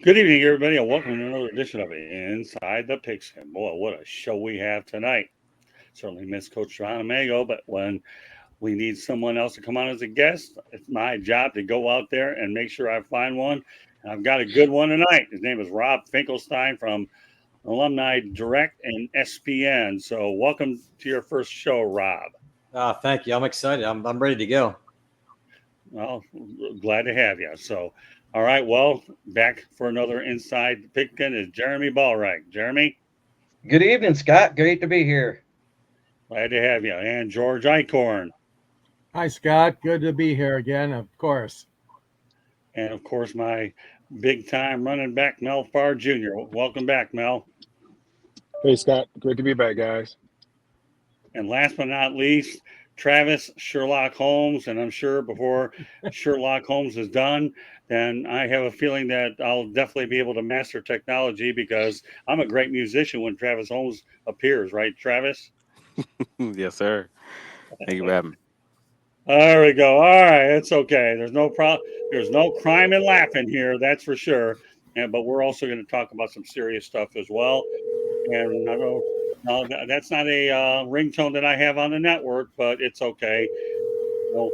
Good evening, everybody, and welcome to another edition of Inside the Pigskin. Boy, what a show we have tonight. Certainly miss Coach John Amago, but when we need someone else to come on as a guest, it's my job to go out there and make sure I find one. And I've got a good one tonight. His name is Rob Finkelstein from Alumni Direct and SPN. So welcome to your first show, Rob. Thank you. I'm excited. I'm ready to go. Well, glad to have you. So, all right. Well, back for another Inside the Pigskin is Jeremy Ballreich. Jeremy? Good evening, Scott. Great to be here. Glad to have you. And George Eichhorn. Hi, Scott. Good to be here again, of course. And, of course, my big-time running back, Mel Farr Jr. Welcome back, Mel. Hey, Scott. Great to be back, guys. And last but not least, Travis Sherlock Holmes. And I'm sure before Sherlock Holmes is done, then I have a feeling that I'll definitely be able to master technology because I'm a great musician when Travis Holmes appears, right, Travis? Yes, sir. Thank you for having me. There we go. All right, it's okay. There's no problem. There's no crime in laughing here, that's for sure. But we're also going to talk about some serious stuff as well. And I know that's not a ringtone that I have on the network, but it's okay. Well,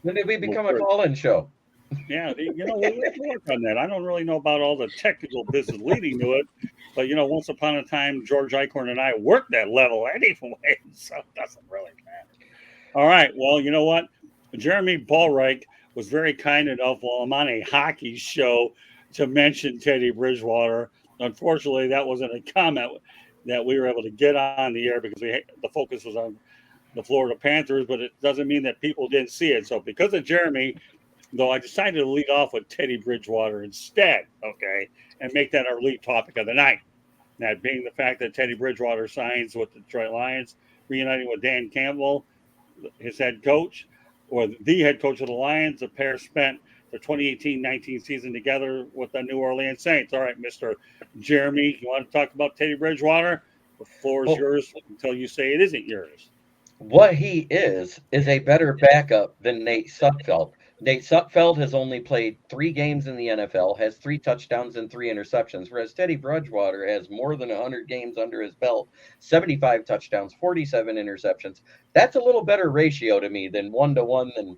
when did we become a call-in show? Yeah, we'll work on that. I don't really know about all the technical business leading to it, but once upon a time, George Eichhorn and I worked that level anyway, so it doesn't really matter. All right, well, you know what? Jeremy Ballreich was very kind enough while I'm on a hockey show to mention Teddy Bridgewater. Unfortunately, that wasn't a comment that we were able to get on the air because the focus was on the Florida Panthers, but it doesn't mean that people didn't see it. So because of Jeremy, though, I decided to lead off with Teddy Bridgewater instead, okay, and make that our lead topic of the night. That being the fact that Teddy Bridgewater signs with the Detroit Lions, reuniting with Dan Campbell, his head coach, or the head coach of the Lions. The pair spent the 2018-19 season together with the New Orleans Saints. All right, Mr. Jeremy, you want to talk about Teddy Bridgewater? The floor is yours until you say it isn't yours. What he is a better backup than Natesudfield. Natesudfield has only played 3 games in the NFL, has 3 touchdowns and 3 interceptions, whereas Teddy Bridgewater has more than 100 games under his belt, 75 touchdowns, 47 interceptions. That's a little better ratio to me than 1-to-1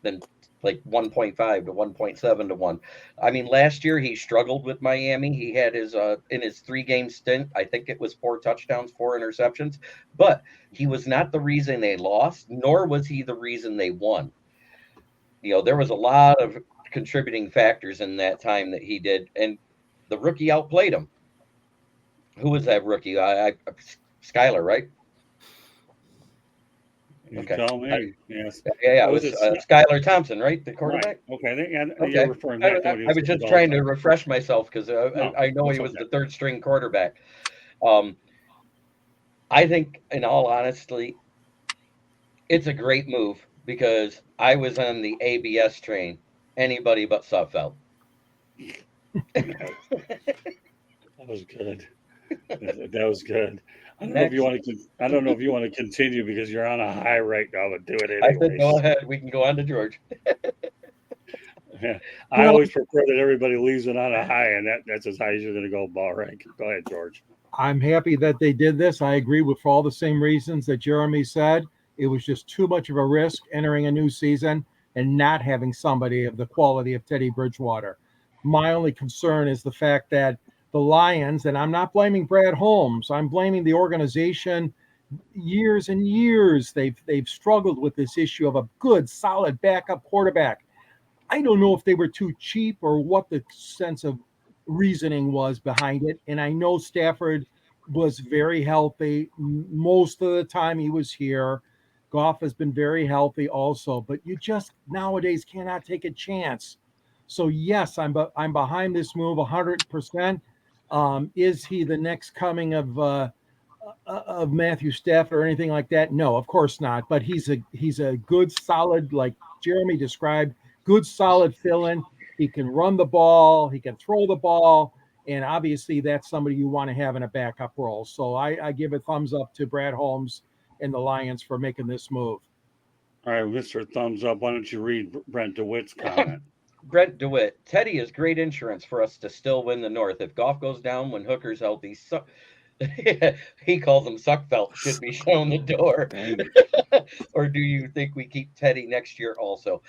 than like 1.5 to 1.7 to 1. I mean, last year he struggled with Miami. He had his in his 3-game stint, I think it was 4 touchdowns, 4 interceptions, but he was not the reason they lost, nor was he the reason they won. There was a lot of contributing factors in that time that he did, and the rookie outplayed him. Who was that rookie? Skylar, right? You tell me. Yes. Yeah. It was Skylarthompson, right? The quarterback. Right. Okay. Okay. You're referring back to I was just trying to refresh myself because I know he was the 3rd-string quarterback. I think, in all honesty, it's a great move because I was on the ABS train. Anybody but Sudfeld. That was good. That was good. I don't know if you want to continue because you're on a high right now, but do it anyway. I said, go ahead. We can go on to George. Yeah, I always prefer that everybody leaves it on a high, and that's as high as you're going to go, Ballreich. Go ahead, George. I'm happy that they did this. I agree with all the same reasons that Jeremy said. It was just too much of a risk entering a new season and not having somebody of the quality of Teddy Bridgewater. My only concern is the fact that the Lions, and I'm not blaming bradholmes, I'm blaming the organization. Years and years they've struggled with this issue of a good, solid backup quarterback. I don't know if they were too cheap or what the sense of reasoning was behind it. And I know Stafford was very healthy most of the time he was here. Goff has been very healthy also, but you just nowadays cannot take a chance. So yes, I'm behind this move 100%. Is he the next coming of Matthew Stafford or anything like that? No, of course not. But he's a good, solid, like Jeremy described, good, solid fill-in. He can run the ball, he can throw the ball, and obviously that's somebody you want to have in a backup role. So I give a thumbs up to bradholmes and the Lions for making this move. All right, Mr. Thumbs Up, why don't you read Brent DeWitt's comment? Brent DeWitt, Teddy is great insurance for us to still win the North. If Goff goes down when Hooker's healthy, he calls him Suckfelt, should be shown the door. Dang. Or do you think we keep Teddy next year also?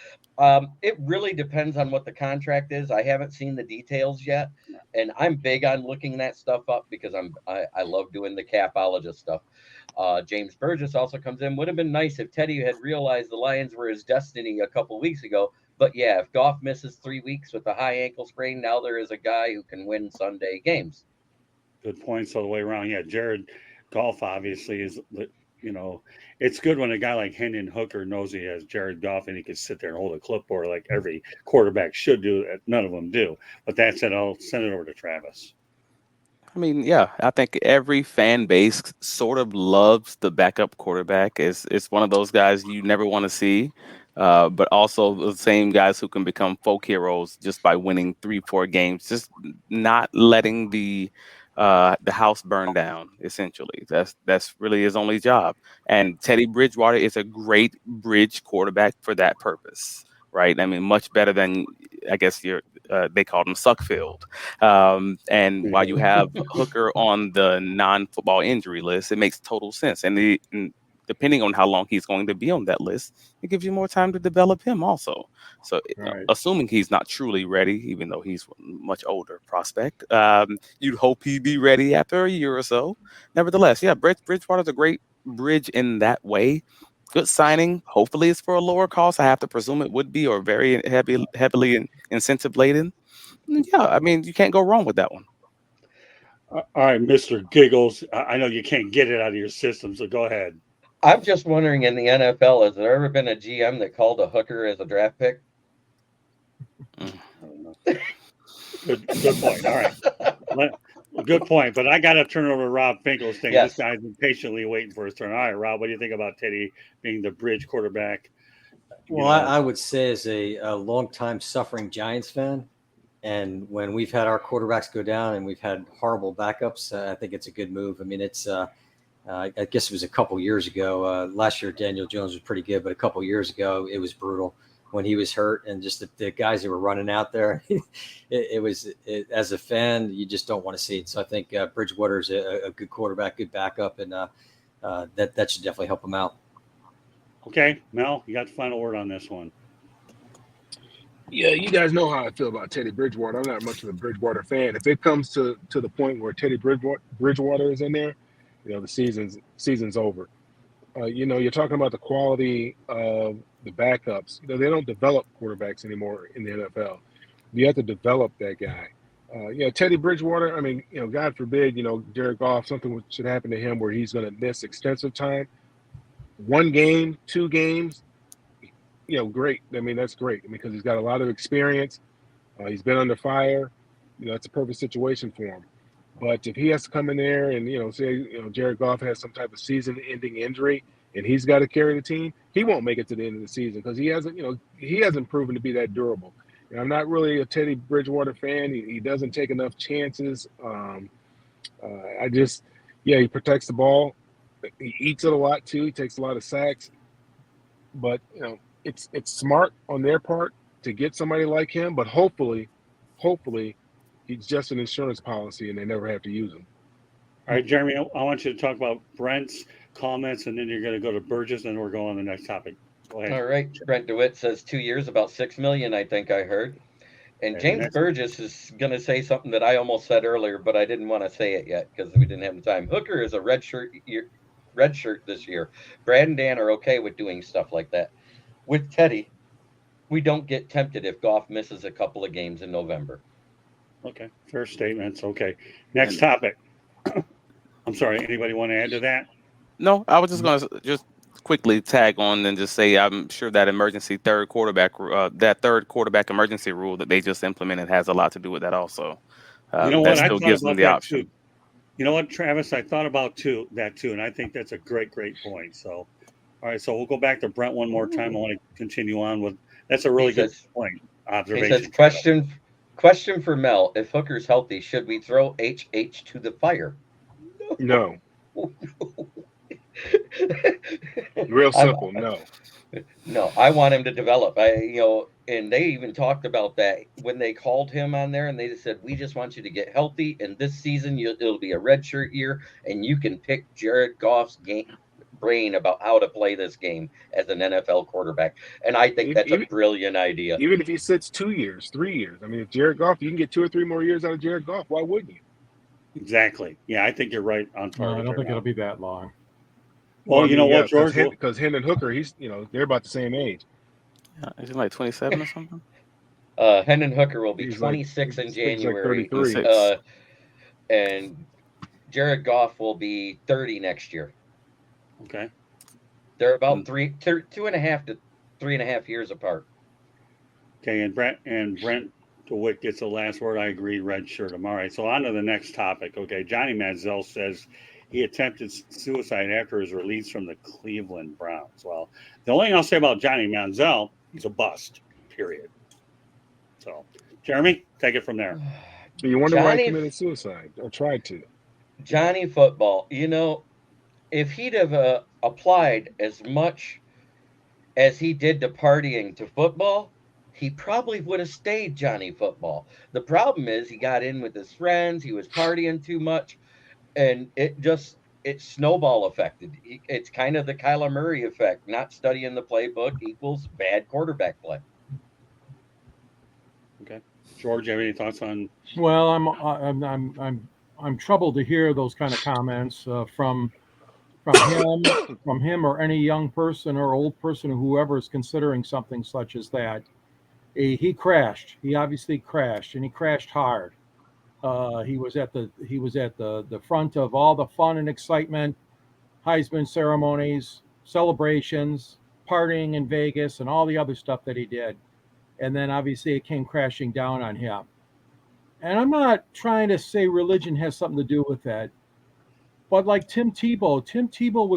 It really depends on what the contract is. I haven't seen the details yet, and I'm big on looking that stuff up because I love doing the capologist stuff. James Burgess also comes in. Would have been nice if Teddy had realized the Lions were his destiny a couple weeks ago. But yeah, if Goff misses 3 weeks with a high ankle sprain, now there is a guy who can win Sunday games. Good points all the way around. Yeah, Jared Goff obviously is, it's good when a guy like hendonhooker knows he has Jared Goff and he can sit there and hold a clipboard like every quarterback should do. None of them do. But that said, I'll send it over to Travis. I mean, yeah, I think every fan base sort of loves the backup quarterback. It's one of those guys you never want to see, but also the same guys who can become folk heroes just by winning 3-4 games, just not letting the house burn down. Essentially, that's really his only job. And Teddy Bridgewater is a great bridge quarterback for that purpose, right? I mean, much better than I guess they called him Suckfield. And while you have Hooker on the non-football injury list, it makes total sense. And depending on how long he's going to be on that list, it gives you more time to develop him also. So Right. assuming he's not truly ready, even though he's a much older prospect, you'd hope he'd be ready after a year or so. Nevertheless, yeah, Bridgewater's a great bridge in that way. Good signing. Hopefully it's for a lower cost. I have to presume it would be, or very heavily incentive laden. Yeah, I mean, you can't go wrong with that one. All right, Mr. Giggles. I know you can't get it out of your system, so go ahead. I'm just wondering, in the NFL, has there ever been a GM that called a hooker as a draft pick? I don't know. Good point. All right. Good point. But I got to turn it over to Rob Finkelstein. Yes. This guy's been patiently waiting for his turn. All right, Rob, what do you think about Teddy being the bridge quarterback? Well, I would say as a longtime suffering Giants fan, and when we've had our quarterbacks go down and we've had horrible backups, I think it's a good move. I mean, it's I guess it was a couple years ago. Last year, Daniel Jones was pretty good, but a couple years ago, it was brutal when he was hurt, and just the guys that were running out there. As a fan, you just don't want to see it. So I think Bridgewater is a good quarterback, good backup, and that should definitely help him out. Okay, Mel, you got the final word on this one. Yeah, you guys know how I feel about Teddy Bridgewater. I'm not much of a Bridgewater fan. If it comes to the point where Teddy Bridgewater is in there, the season's over. You're talking about the quality of the backups. They don't develop quarterbacks anymore in the NFL. You have to develop that guy. Teddy Bridgewater, I mean, God forbid, Jared Goff, something should happen to him where he's going to miss extensive time. 1 game, 2 games, great. I mean, that's great because he's got a lot of experience. He's been under fire. It's a perfect situation for him. But if he has to come in there and, say, Jared Goff has some type of season-ending injury and he's got to carry the team, he won't make it to the end of the season because he hasn't proven to be that durable. And I'm not really a Teddy Bridgewater fan. He doesn't take enough chances. He protects the ball. He eats it a lot too. He takes a lot of sacks. But, it's smart on their part to get somebody like him. But hopefully, he's just an insurance policy and they never have to use him. All right, Jeremy, I want you to talk about Brent's comments, and then you're going to go to Burgess, and we're going on the next topic. Go ahead. All right. Brent DeWitt says 2 years, about $6 million, I think I heard. And James Burgess is going to say something that I almost said earlier, but I didn't want to say it yet because we didn't have the time. Hooker is a red shirt this year. Brad and Dan are okay with doing stuff like that. With Teddy, we don't get tempted if Goff misses a couple of games in November. Okay, fair statements. Okay, next topic. I'm sorry, anybody want to add to that? No, I was just going to just quickly tag on and just say I'm sure that third quarterback emergency rule that they just implemented has a lot to do with that also. That still gives them the option. Too. You know what, Travis? I thought about that too, and I think that's a great point. So, all right, so we'll go back to Brent one more time. I want to continue on with that's a really good point. Observation. He says, question for Mel: if Hooker's healthy, should we throw HH to the fire? No. Real simple. No. No, I want him to develop. And they even talked about that when they called him on there, and they just said, "We just want you to get healthy, and this season it'll be a redshirt year, and you can pick Jared Goff's brain about how to play this game as an NFL quarterback." And I think that's a brilliant idea. Even if he sits 2 years, 3 years. I mean, if Jared Goff, you can get 2 or 3 more years out of Jared Goff. Why wouldn't you? Exactly. Yeah, I think you're right on target. No, I don't think it'll be that long. Well, you know what, George? Because Hendon-Hooker, they're about the same age. Is he like 27 or something? Hendon-Hooker will be 26 in January. Like 33. And Jared Goff will be 30 next year. Okay. They're about 2.5 to 3.5 years apart. Okay, and Brent DeWitt gets the last word. I agree, red shirt. All right, so on to the next topic. Okay, Johnny Manziel says he attempted suicide after his release from the Cleveland Browns. Well, the only thing I'll say about Johnny Manziel, he's a bust, period. So, Jeremy, take it from there. So you wonder why he committed suicide or tried to. Johnny Football, if he'd have applied as much as he did to partying to football, he probably would have stayed Johnny Football. The problem is he got in with his friends, he was partying too much, and it snowball affected. It's kind of the Kyler Murray effect. Not studying the playbook equals bad quarterback play. Okay, George, you have any thoughts on? Well, I'm troubled to hear those kind of comments from him or any young person or old person or whoever is considering something such as that. He crashed. He obviously crashed, and he crashed hard. He was at the front of all the fun and excitement, Heisman ceremonies, celebrations, partying in Vegas, and all the other stuff that he did. And then obviously it came crashing down on him. And I'm not trying to say religion has something to do with that, but like Tim Tebow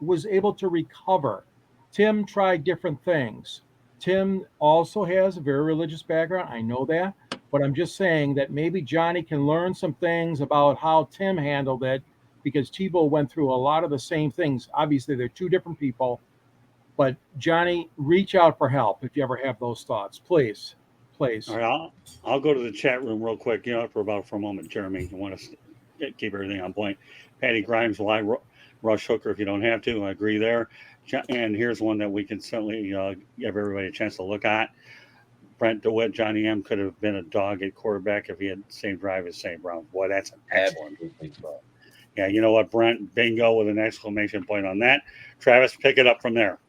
was able to recover. Tim tried different things. Tim also has a very religious background. I know that. But I'm just saying that maybe Johnny can learn some things about how Tim handled it, because Tebow went through a lot of the same things. Obviously, they're two different people. But Johnny, reach out for help if you ever have those thoughts. Please. All right, I'll go to the chat room real quick. For a moment, Jeremy. You want to keep everything on point. Patty Grimes, why rush Hooker if you don't have to? I agree there. And here's one that we can certainly give everybody a chance to look at. Brent DeWitt, Johnny M could have been a dog at quarterback if he had the same drive as St. Brown. Boy, that's an excellent throw. Yeah, you know what, Brent? Bingo with an exclamation point on that. Travis, pick it up from there.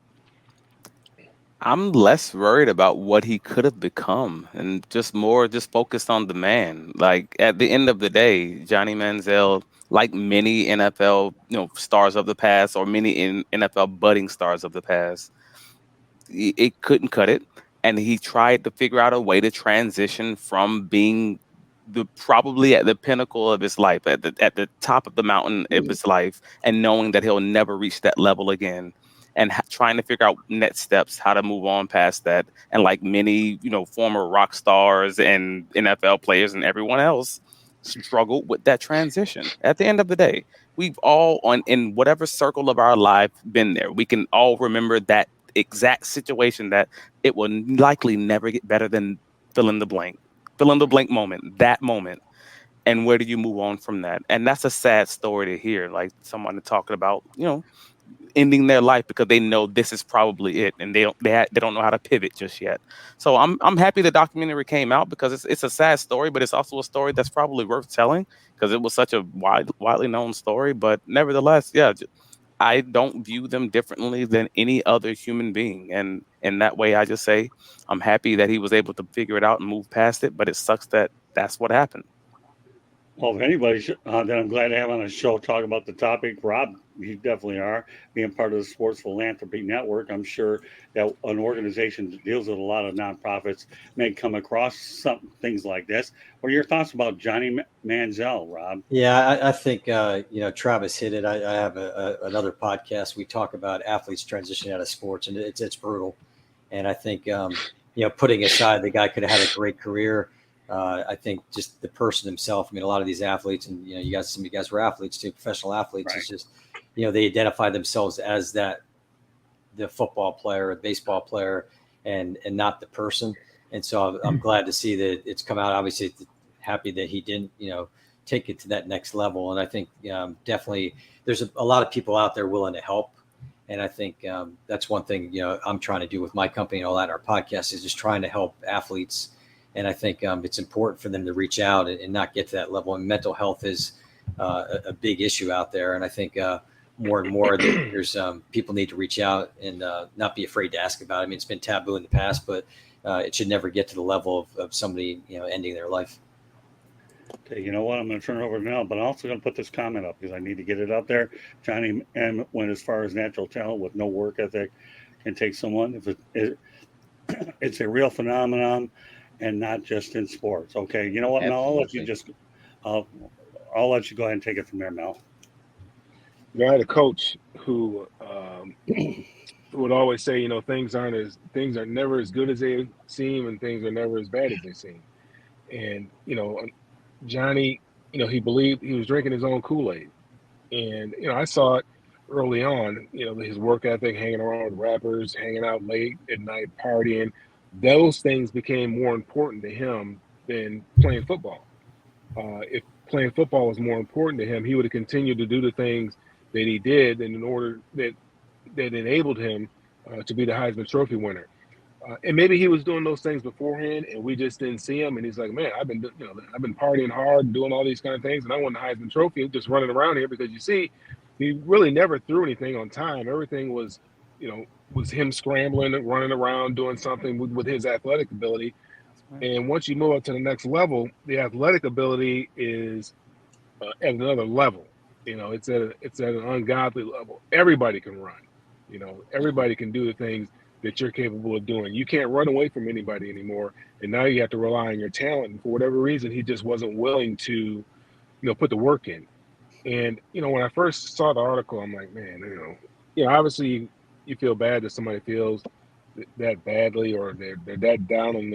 I'm less worried about what he could have become and just focused on the man. Like at the end of the day, Johnny Manziel, like many NFL, stars of the past or many NFL budding stars of the past, it couldn't cut it. And he tried to figure out a way to transition from being probably at the pinnacle of his life, at the top of the mountain of his life, and knowing that he'll never reach that level again. And trying to figure out next steps, how to move on past that. And like many, former rock stars and NFL players and everyone else struggled with that transition. At the end of the day, we've all in whatever circle of our life been there. We can all remember that exact situation that it will likely never get better than fill in the blank moment, that moment. And where do you move on from that? And that's a sad story to hear, like someone talking about, ending their life because they know this is probably it, and they don't know how to pivot just yet. So I'm happy the documentary came out, because it's a sad story, but it's also a story that's probably worth telling because it was such a widely known story. But nevertheless, yeah, I don't view them differently than any other human being, and in that way, I just say I'm happy that he was able to figure it out and move past it. But it sucks that that's what happened. Well, if anybody that I'm glad to have on a show talk about the topic, Rob, you definitely are. Being part of the Sports Philanthropy Network, I'm sure that an organization that deals with a lot of nonprofits may come across some things like this. What are your thoughts about Johnny Manziel, Rob? Yeah, I think, Travis hit it. I have another podcast. We talk about athletes transitioning out of sports, and it's brutal. And I think, putting aside the guy could have had a great career, I think just the person himself. I mean, a lot of these athletes, and some of you guys were athletes too, professional athletes. Right. It's just, they identify themselves as that the football player, the baseball player, and not the person. And so I'm glad to see that it's come out. Obviously, happy that he didn't, take it to that next level. And I think definitely there's a lot of people out there willing to help. And I think that's one thing, I'm trying to do with my company and all that. Our podcast is just trying to help athletes. And I think it's important for them to reach out and not get to that level. And mental health is a big issue out there. And I think more and more there's people need to reach out and not be afraid to ask about it. I mean, it's been taboo in the past, but it should never get to the level of somebody, ending their life. Okay, you know what? I'm going to turn it over to Mel, but I'm also going to put this comment up because I need to get it out there. Johnny M went as far as natural talent with no work ethic can take someone. If it's a real phenomenon and not just in sports. Okay, you know what, Mel? I'll let you go ahead and take it from there, Mel. I had a coach who would always say, things are never as good as they seem, and things are never as bad as they seem. And Johnny, he believed he was drinking his own Kool-Aid, and I saw it early on. His work ethic, hanging around with rappers, hanging out late at night, partying. Those things became more important to him than playing football. If playing football was more important to him, he would have continued to do the things that he did, and in order that enabled him to be the Heisman Trophy winner. And maybe he was doing those things beforehand, and we just didn't see him. And he's like, "Man, I've been partying hard and doing all these kind of things, and I won the Heisman Trophy just running around here." Because you see, he really never threw anything on time. Everything was, was him scrambling and running around doing something with his athletic ability. And once you move up to the next level, the athletic ability is at another level. It's at an ungodly level. Everybody can run. Everybody can do the things that you're capable of doing. You can't run away from anybody anymore. And now you have to rely on your talent. And for whatever reason, he just wasn't willing to, put the work in. And, when I first saw the article, I'm like, man, obviously you feel bad that somebody feels that badly, or they're that down on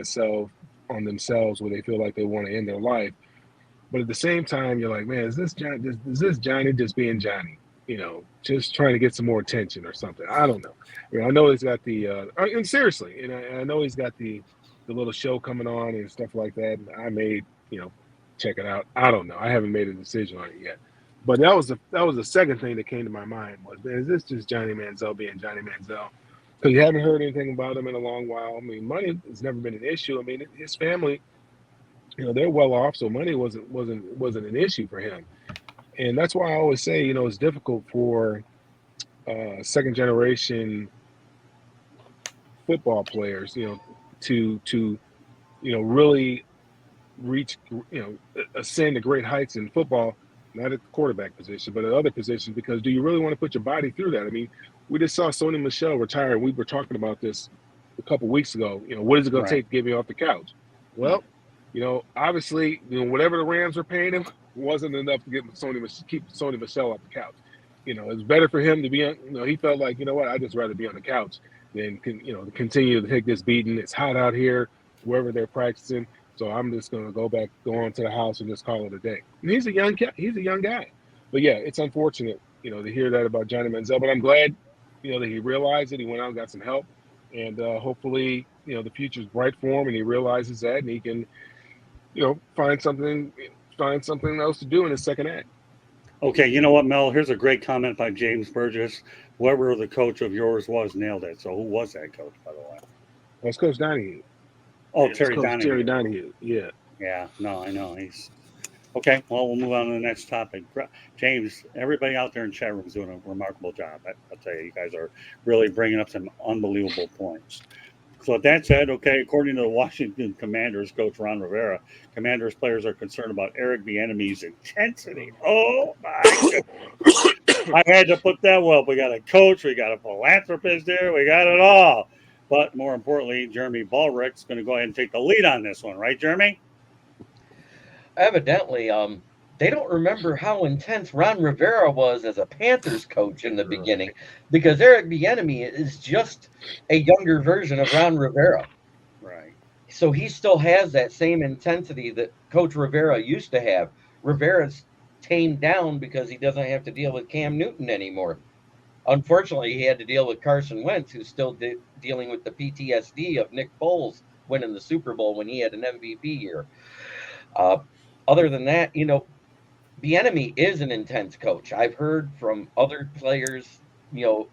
themselves where they feel like they want to end their life. But at the same time, you're like, man, is this Johnny just being Johnny? Just trying to get some more attention or something. I don't know. I know he's got the and seriously, I know he's got the little show coming on and stuff like that. And I may, check it out. I don't know. I haven't made a decision on it yet. But that was the second thing that came to my mind was, man, is this just Johnny Manziel being Johnny Manziel? Because you haven't heard anything about him in a long while. I mean, money has never been an issue. I mean, his family, they're well off, so money wasn't an issue for him. And that's why I always say, it's difficult for second generation football players, to really reach, ascend to great heights in football, not at the quarterback position, but at other positions, because do you really want to put your body through that? I mean, we just saw Sony Michel retire. We were talking about this a couple weeks ago. What is it going to take to get me off the couch? Well, obviously, whatever the Rams were paying him wasn't enough to keep Sony Michel off the couch. It's better for him to be on. He felt like, I'd just rather be on the couch than continue to take this beating. It's hot out here, wherever they're practicing. So I'm just going to go on to the house and just call it a day. And he's a young guy. But yeah, it's unfortunate, to hear that about Johnny Manziel. But I'm glad, that he realized it. He went out and got some help, and hopefully, the future's bright for him, and he realizes that, and he can, find something else to do in his second act. Okay, you know what, Mel? Here's a great comment by James Burgess. Whoever the coach of yours was nailed it. So who was that coach, by the way? Well, it's Coach Donahue. Oh, Terry Donahue. Terry Donahue, yeah. Yeah, no, I know. He's okay. Well, we'll move on to the next topic. James, everybody out there in chat room is doing a remarkable job. I'll tell you guys are really bringing up some unbelievable points. So with that said, okay, according to the Washington Commanders coach Ron Rivera, Commanders players are concerned about Ericbieniemy's intensity. Oh my goodness. I had to put that well. We got a coach, we got a philanthropist there, we got it all. But more importantly, Jeremy Ballrick's going to go ahead and take the lead on this one, right, Jeremy? Evidently, they don't remember how intense Ron Rivera was as a Panthers coach in the beginning, because Ericbieniemy is just a younger version of Ron Rivera. Right. So he still has that same intensity that Coach Rivera used to have. Rivera's tamed down because he doesn't have to deal with Cam Newton anymore. Unfortunately, he had to deal with Carson Wentz, who's still dealing with the PTSD of Nick Foles winning the Super Bowl when he had an MVP year. Other than that, Bieniemy is an intense coach. I've heard from other players,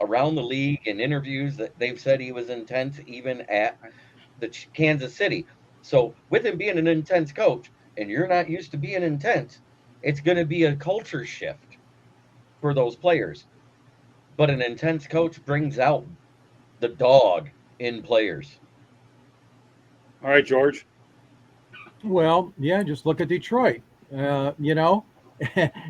around the league in interviews that they've said he was intense even at the Kansas City. So with him being an intense coach, and you're not used to being intense, it's going to be a culture shift for those players. But an intense coach brings out the dog in players. All right, George. Well, yeah, just look at Detroit. And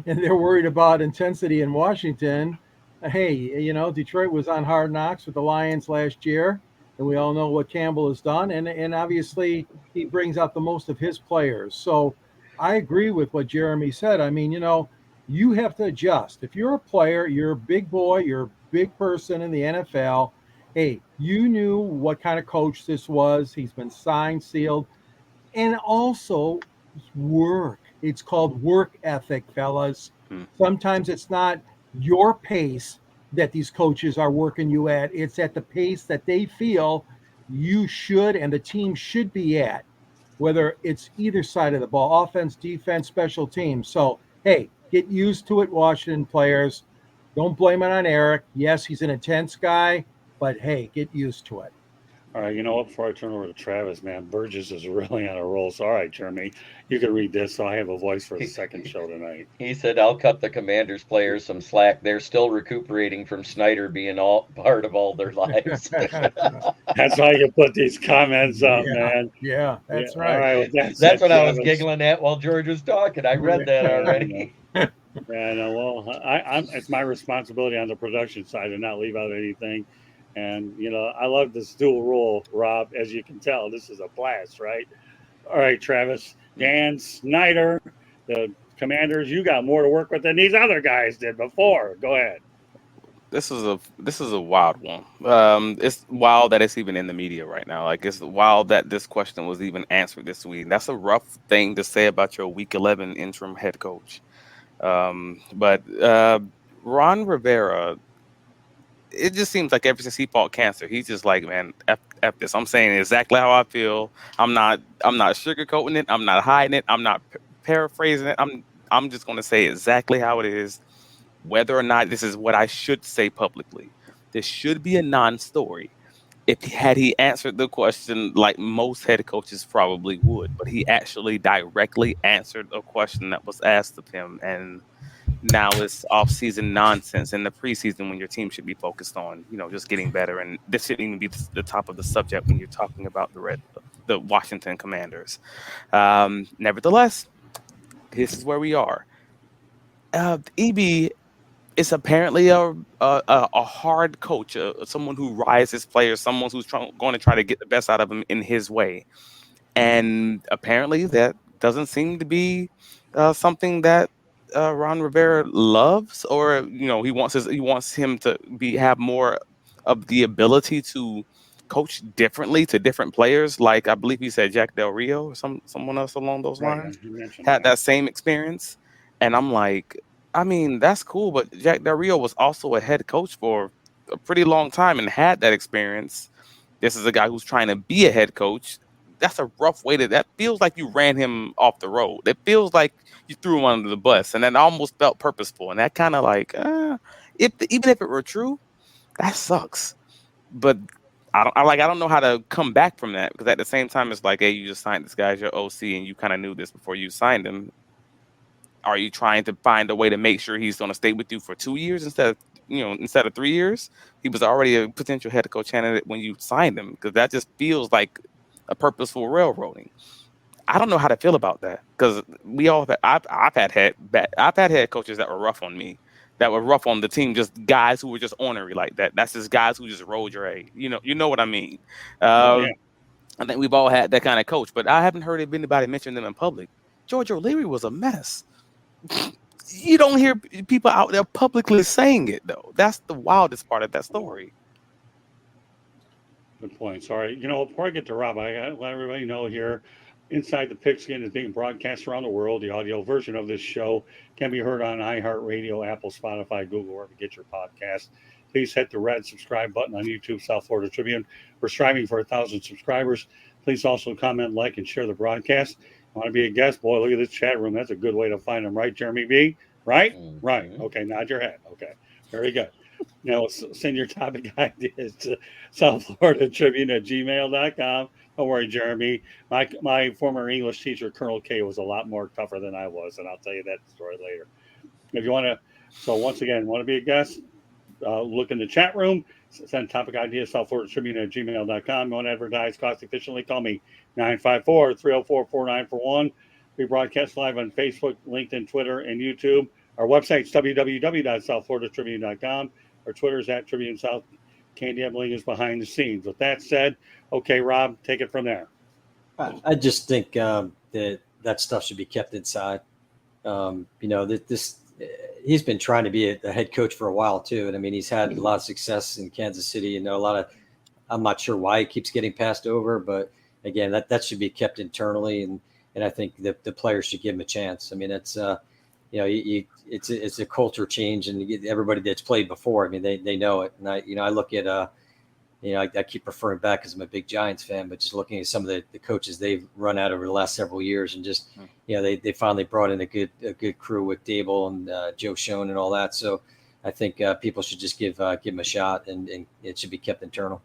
they're worried about intensity in Washington. Hey, Detroit was on Hard Knocks with the Lions last year, and we all know what Campbell has done. And obviously, he brings out the most of his players. So I agree with what Jeremy said. I mean, you have to adjust. If you're a player, you're a big boy, you're a big person in the NFL. Hey, you knew what kind of coach this was. He's been signed, sealed. And also work. It's called work ethic, fellas. Sometimes it's not your pace that these coaches are working you at. It's at the pace that they feel you should and the team should be at, whether it's either side of the ball, offense, defense, special teams. So, hey, get used to it, Washington players. Don't blame it on Eric. Yes, he's an intense guy, but hey, get used to it. All right, you know what? Before I turn over to Travis, man, Burgess is really on a roll. So, all right, Jeremy, you can read this. So I have a voice for the second show tonight. He said, "I'll cut the Commanders players some slack. They're still recuperating from Snyder being all part of all their lives." That's why you put these comments up, man. Yeah, that's right. All right, well, that's what I was giggling at while George was talking. I read that already. Yeah, no, well, it's my responsibility on the production side to not leave out anything. And, I love this dual role, Rob. As you can tell, this is a blast, right? All right, Travis. Dan Snyder, the Commanders, you got more to work with than these other guys did before. Go ahead. This is a wild one. It's wild that it's even in the media right now. Like, it's wild that this question was even answered this week. That's a rough thing to say about your Week 11 interim head coach. But Ron Rivera, it just seems like ever since he fought cancer, he's just like, man, F this. I'm saying exactly how I feel. I'm not sugarcoating it. I'm not hiding it. I'm not paraphrasing it. I'm just going to say exactly how it is, whether or not this is what I should say publicly. This should be a non-story. Had he answered the question like most head coaches probably would, but he actually directly answered a question that was asked of him, and now it's off-season nonsense in the preseason when your team should be focused on, just getting better. And this shouldn't even be the top of the subject when you're talking about the Washington Commanders. Nevertheless, this is where we are. EB is apparently a hard coach, someone who rises players, someone who's going to try to get the best out of them in his way. And apparently that doesn't seem to be something that Ron Rivera loves, or he wants him to have more of the ability to coach differently to different players. Like, I believe he said jackdelrio or someone else along those lines had that same experience. And I'm like, I mean, that's cool, but jackdelrio was also a head coach for a pretty long time and had that experience. This is a guy who's trying to be a head coach. That's a rough way that feels like you ran him off the road. It feels like you threw him under the bus, and that almost felt purposeful. And that kind of like, even if it were true, that sucks. But I don't know how to come back from that, because at the same time, it's like, hey, you just signed this guy as your OC, and you kind of knew this before you signed him. Are you trying to find a way to make sure he's going to stay with you for 2 years instead of 3 years? He was already a potential head coach candidate when you signed him, because that just feels like a purposeful railroading. I don't know how to feel about that, because we all I've had head coaches that were rough on me, that were rough on the team, just guys who were just ornery like that. That's just guys who just rolled your A. You know what I mean? I think we've all had that kind of coach, but I haven't heard anybody mention them in public. George O'Leary was a mess. You don't hear people out there publicly saying it, though. That's the wildest part of that story. Good point. Sorry. Before I get to Rob, I got to let everybody know here, Inside the Pigskin is being broadcast around the world. The audio version of this show can be heard on iHeartRadio, Apple, Spotify, Google, wherever you get your podcast. please hit the red subscribe button on YouTube, South Florida Tribune. We're striving for 1,000 subscribers. Please also comment, like, and share the broadcast. Want to be a guest? Boy, look at this chat room. That's a good way to find them, right, Jeremy B? Right? Mhm. Right. Okay, nod your head. Okay, very good. Now, send your topic ideas to South Florida Tribune at gmail.com. Don't worry, Jeremy. My former English teacher, Colonel K, was a lot more tougher than I was, and I'll tell you that story later. If you want to, so once again, want to be a guest, look in the chat room, send topic ideas, South Florida Tribune at gmail.com. You want to advertise cost efficiently, call me 954-304-4941. We broadcast live on Facebook, LinkedIn, Twitter, and YouTube. Our website's www.southfloridatribune.com. Our Twitter's at Tribune South. Candy Ebling is behind the scenes. With that said, okay, Rob, take it from there. I just think that stuff should be kept inside. He's been trying to be a head coach for a while too, and I mean he's had a lot of success in Kansas City. And I'm not sure why he keeps getting passed over, but again, that should be kept internally, and I think the players should give him a chance. I mean, it's it's a culture change, and everybody that's played before, I mean, they know it. And I look at I keep referring back because I'm a big Giants fan, but just looking at some of the coaches they've run out over the last several years, and just they finally brought in a good crew with Dable and Joe Schoen and all that. So I think people should just give him a shot, and it should be kept internal.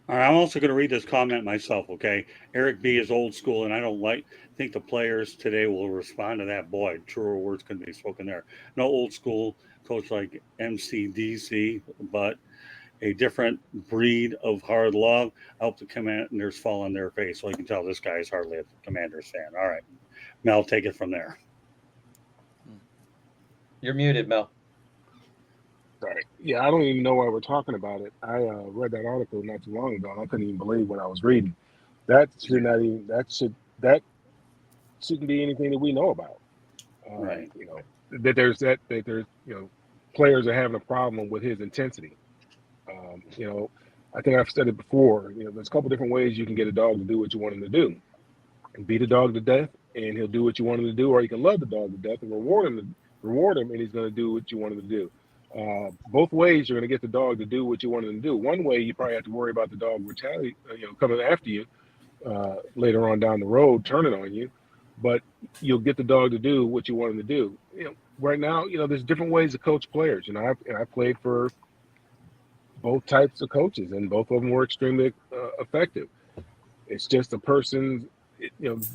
All right, I'm also going to read this comment myself, okay? Eric B is old school, and I don't think the players today will respond to that. Boy, truer words couldn't be spoken there. No old school coach like MCDC, but a different breed of hard love. I hope the Commanders fall on their face. So you can tell this guy is hardly a Commanders fan. All right, Mel, take it from there. You're muted, Mel. Sorry. Yeah, I don't even know why we're talking about it. I read that article not too long ago, and I couldn't even believe what I was reading. That shouldn't be anything that we know about. Right. That there's players are having a problem with his intensity. I think I've said it before. There's a couple different ways you can get a dog to do what you want him to do. Beat a dog to death, and he'll do what you want him to do, or you can love the dog to death and reward him, and he's going to do what you want him to do. Both ways, you're going to get the dog to do what you want him to do. One way, you probably have to worry about the dog coming after you later on down the road, turning on you. But you'll get the dog to do what you want him to do. Right now, there's different ways to coach players. I played for both types of coaches, and both of them were extremely effective. It's just a person's,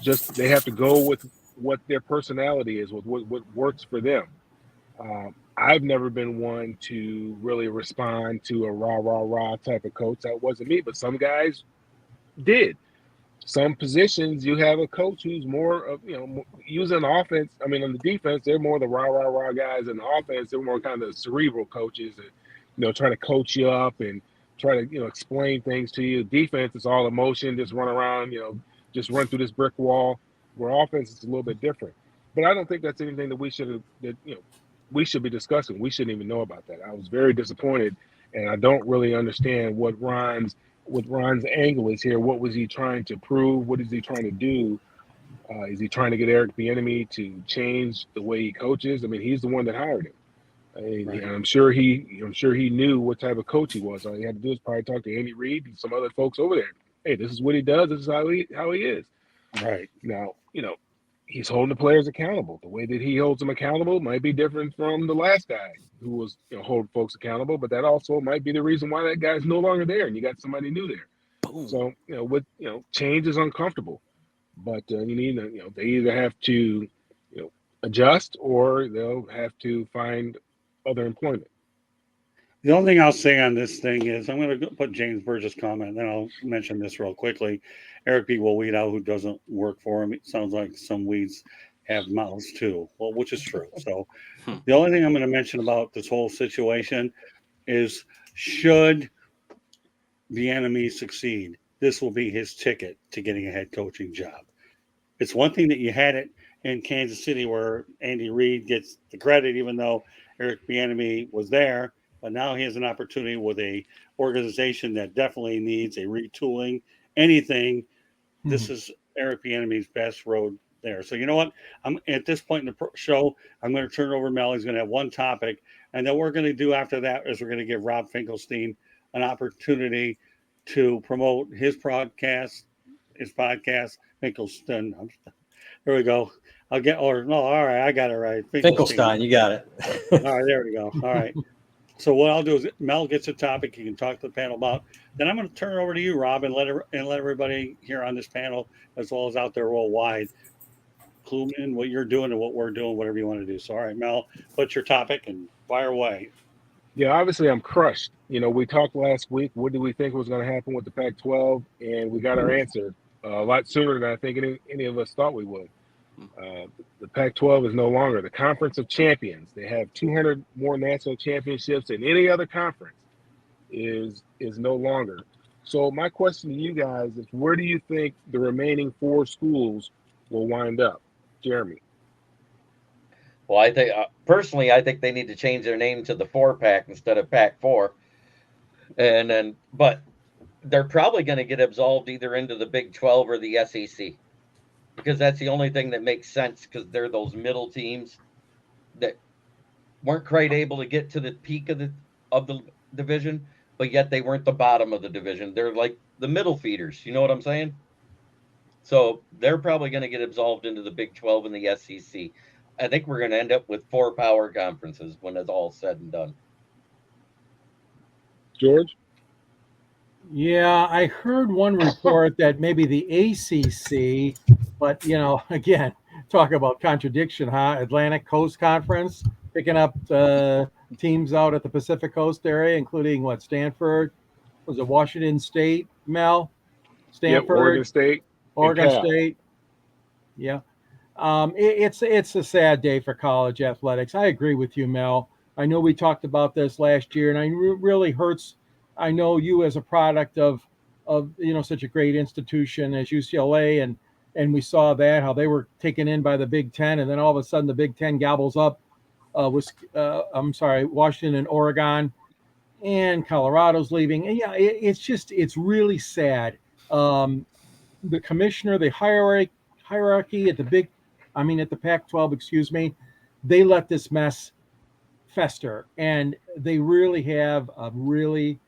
just they have to go with what their personality is, with what works for them. I've never been one to really respond to a rah type of coach. That wasn't me, but some guys did. Some positions, you have a coach who's more of, using offense. I mean, on the defense, they're more the rah guys. In the offense, they're more kind of the cerebral coaches that, trying to coach you up and try to, explain things to you. Defense is all emotion, just run around, just run through this brick wall. Where offense is a little bit different. But I don't think that's anything that we should be discussing. We shouldn't even know about that. I was very disappointed, and I don't really understand what Ron's angle is here. What was he trying to prove? What is he trying to do? Is he trying to get Eric Bieniemy to change the way he coaches? I mean, he's the one that hired him. Right. I'm sure he knew what type of coach he was. All he had to do is probably talk to Andy Reid and some other folks over there. Hey, this is what he does. This is how he is. Right. Now, he's holding the players accountable. The way that he holds them accountable might be different from the last guy who was, holding folks accountable, but that also might be the reason why that guy's no longer there and you got somebody new there. Boom. So, change is uncomfortable, but you need to, they either have to, adjust, or they'll have to find other employment. The only thing I'll say on this thing is I'm going to put James Burgess' comment, and then I'll mention this real quickly. Eric B. will weed out who doesn't work for him. It sounds like some weeds have mouths too, well, which is true. So the only thing I'm going to mention about this whole situation is, should Bieniemy succeed, this will be his ticket to getting a head coaching job. It's one thing that you had it in Kansas City where Andy Reid gets the credit, even though Eric Bieniemy was there. But now he has an opportunity with a organization that definitely needs a retooling, anything. This is Eric Bieniemy's best road there. So you know what? I'm at this point in the show. I'm going to turn it over to Mel. He's going to have one topic, and then we're going to do after that is we're going to give Rob Finkelstein an opportunity to promote his podcast. Finkelstein. Here we go. All right, I got it right. Finkelstein, you got it. All right, there we go. All right. So what I'll do is Mel gets a topic he can talk to the panel about. Then I'm going to turn it over to you, Rob, and let everybody here on this panel, as well as out there worldwide, clue in what you're doing and what we're doing, whatever you want to do. So, all right, Mel, what's your topic and fire away? Yeah, obviously I'm crushed. We talked last week. What did we think was going to happen with the Pac-12? And we got our answer a lot sooner than I think any of us thought we would. The Pac-12 is no longer the Conference of Champions. They have 200 more national championships than any other conference is no longer. So my question to you guys is, where do you think the remaining 4 schools will wind up? Jeremy. Well, I think personally, I think they need to change their name to the 4-pack instead of Pac-4. But they're probably going to get absolved either into the Big 12 or the SEC, because that's the only thing that makes sense, because they're those middle teams that weren't quite able to get to the peak of the division, but yet they weren't the bottom of the division. They're like the middle feeders. You know what I'm saying? So they're probably going to get absolved into the Big 12 and the SEC. I think we're going to end up with 4 power conferences when it's all said and done. George? Yeah, I heard one report that maybe the ACC, but again, talk about contradiction, huh? Atlantic Coast Conference picking up teams out at the Pacific Coast area, including Stanford, was it Washington State, Mel? Stanford, yep, Oregon State. Yeah. It's a sad day for college athletics. I agree with you, Mel. I know we talked about this last year, and it really hurts. I know you as a product of such a great institution as UCLA, and we saw that how they were taken in by the Big Ten, and then all of a sudden the Big Ten gobbles up Washington and Oregon, and Colorado's leaving. And yeah, it's really sad. The commissioner, the hierarchy at the Pac-12, they let this mess fester, and they really have a really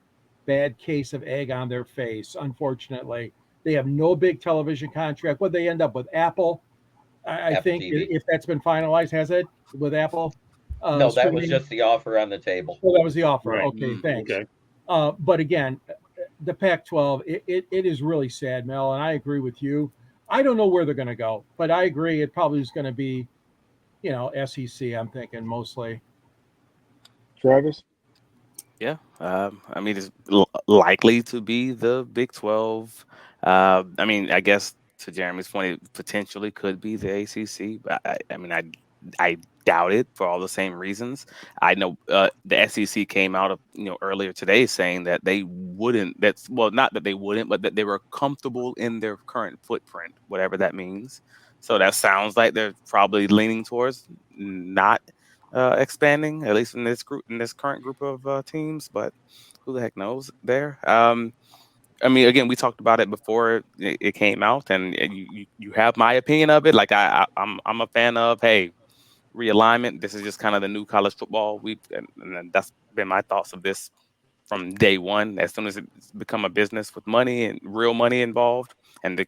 bad case of egg on their face. Unfortunately, they have no big television contract. What they end up with, Apple, I think, if that's been finalized, has it with Apple? No, that was just the offer on the table. Oh, that was the offer. Right. Okay, thanks. Okay. But again, the Pac-12, it is really sad, Mel, and I agree with you. I don't know where they're going to go, but I agree it probably is going to be, SEC, I'm thinking mostly. Travis? Yeah, it's likely to be the Big 12. I guess to Jeremy's point, it potentially could be the ACC, but I doubt it for all the same reasons. I know the SEC came out of earlier today saying that they wouldn't. Not that they wouldn't, but that they were comfortable in their current footprint, whatever that means. So that sounds like they're probably leaning towards not expanding, at least in this current group of teams. But who the heck knows there? Again, we talked about it before it came out, and you have my opinion of it. Like I'm a fan of, hey, realignment. This is just kind of the new college football. And that's been my thoughts of this from day one. As soon as it's become a business with money and real money involved, and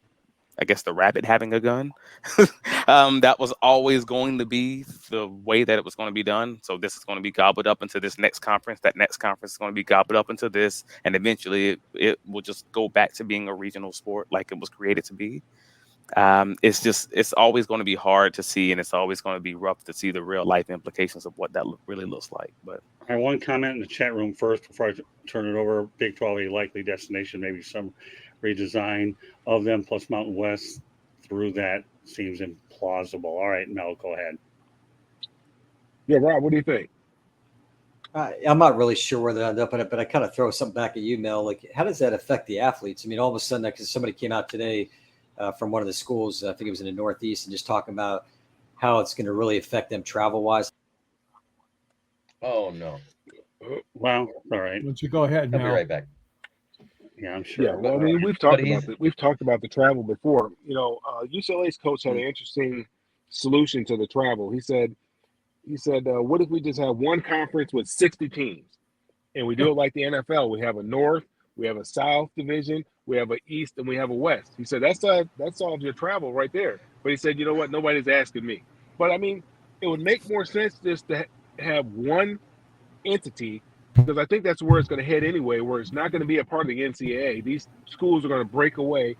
I guess the rabbit having a gun, that was always going to be the way that it was going to be done. So this is going to be gobbled up into this next conference. That next conference is going to be gobbled up into this. And eventually it will just go back to being a regional sport like it was created to be. It's always going to be hard to see, and it's always going to be rough to see the real life implications of what that really looks like. But I have one comment in the chat room first before I turn it over. Big 12, a likely destination, maybe some redesign of them plus Mountain West through that seems implausible. All right, Mel, go ahead. Yeah, Rob, what do you think? I'm not really sure where they end up in it, but I kind of throw something back at you, Mel. Like, how does that affect the athletes? All of a sudden, because somebody came out today from one of the schools, I think it was in the Northeast, and just talking about how it's going to really affect them travel-wise. Oh, no. Well, all right. Why don't you go ahead, I'll Mel? be right back. Yeah, I'm sure. Yeah, well, I But, mean, we've talked about the travel before. UCLA's coach had an interesting solution to the travel. He said, what if we just have one conference with 60 teams, and we do it like the NFL? We have a North, we have a South division, we have an East, and we have a West. He said that's all your travel right there. But he said, you know what? Nobody's asking me. But I mean, it would make more sense just to have one entity, because I think that's where it's going to head anyway, where it's not going to be a part of the NCAA. These schools are going to break away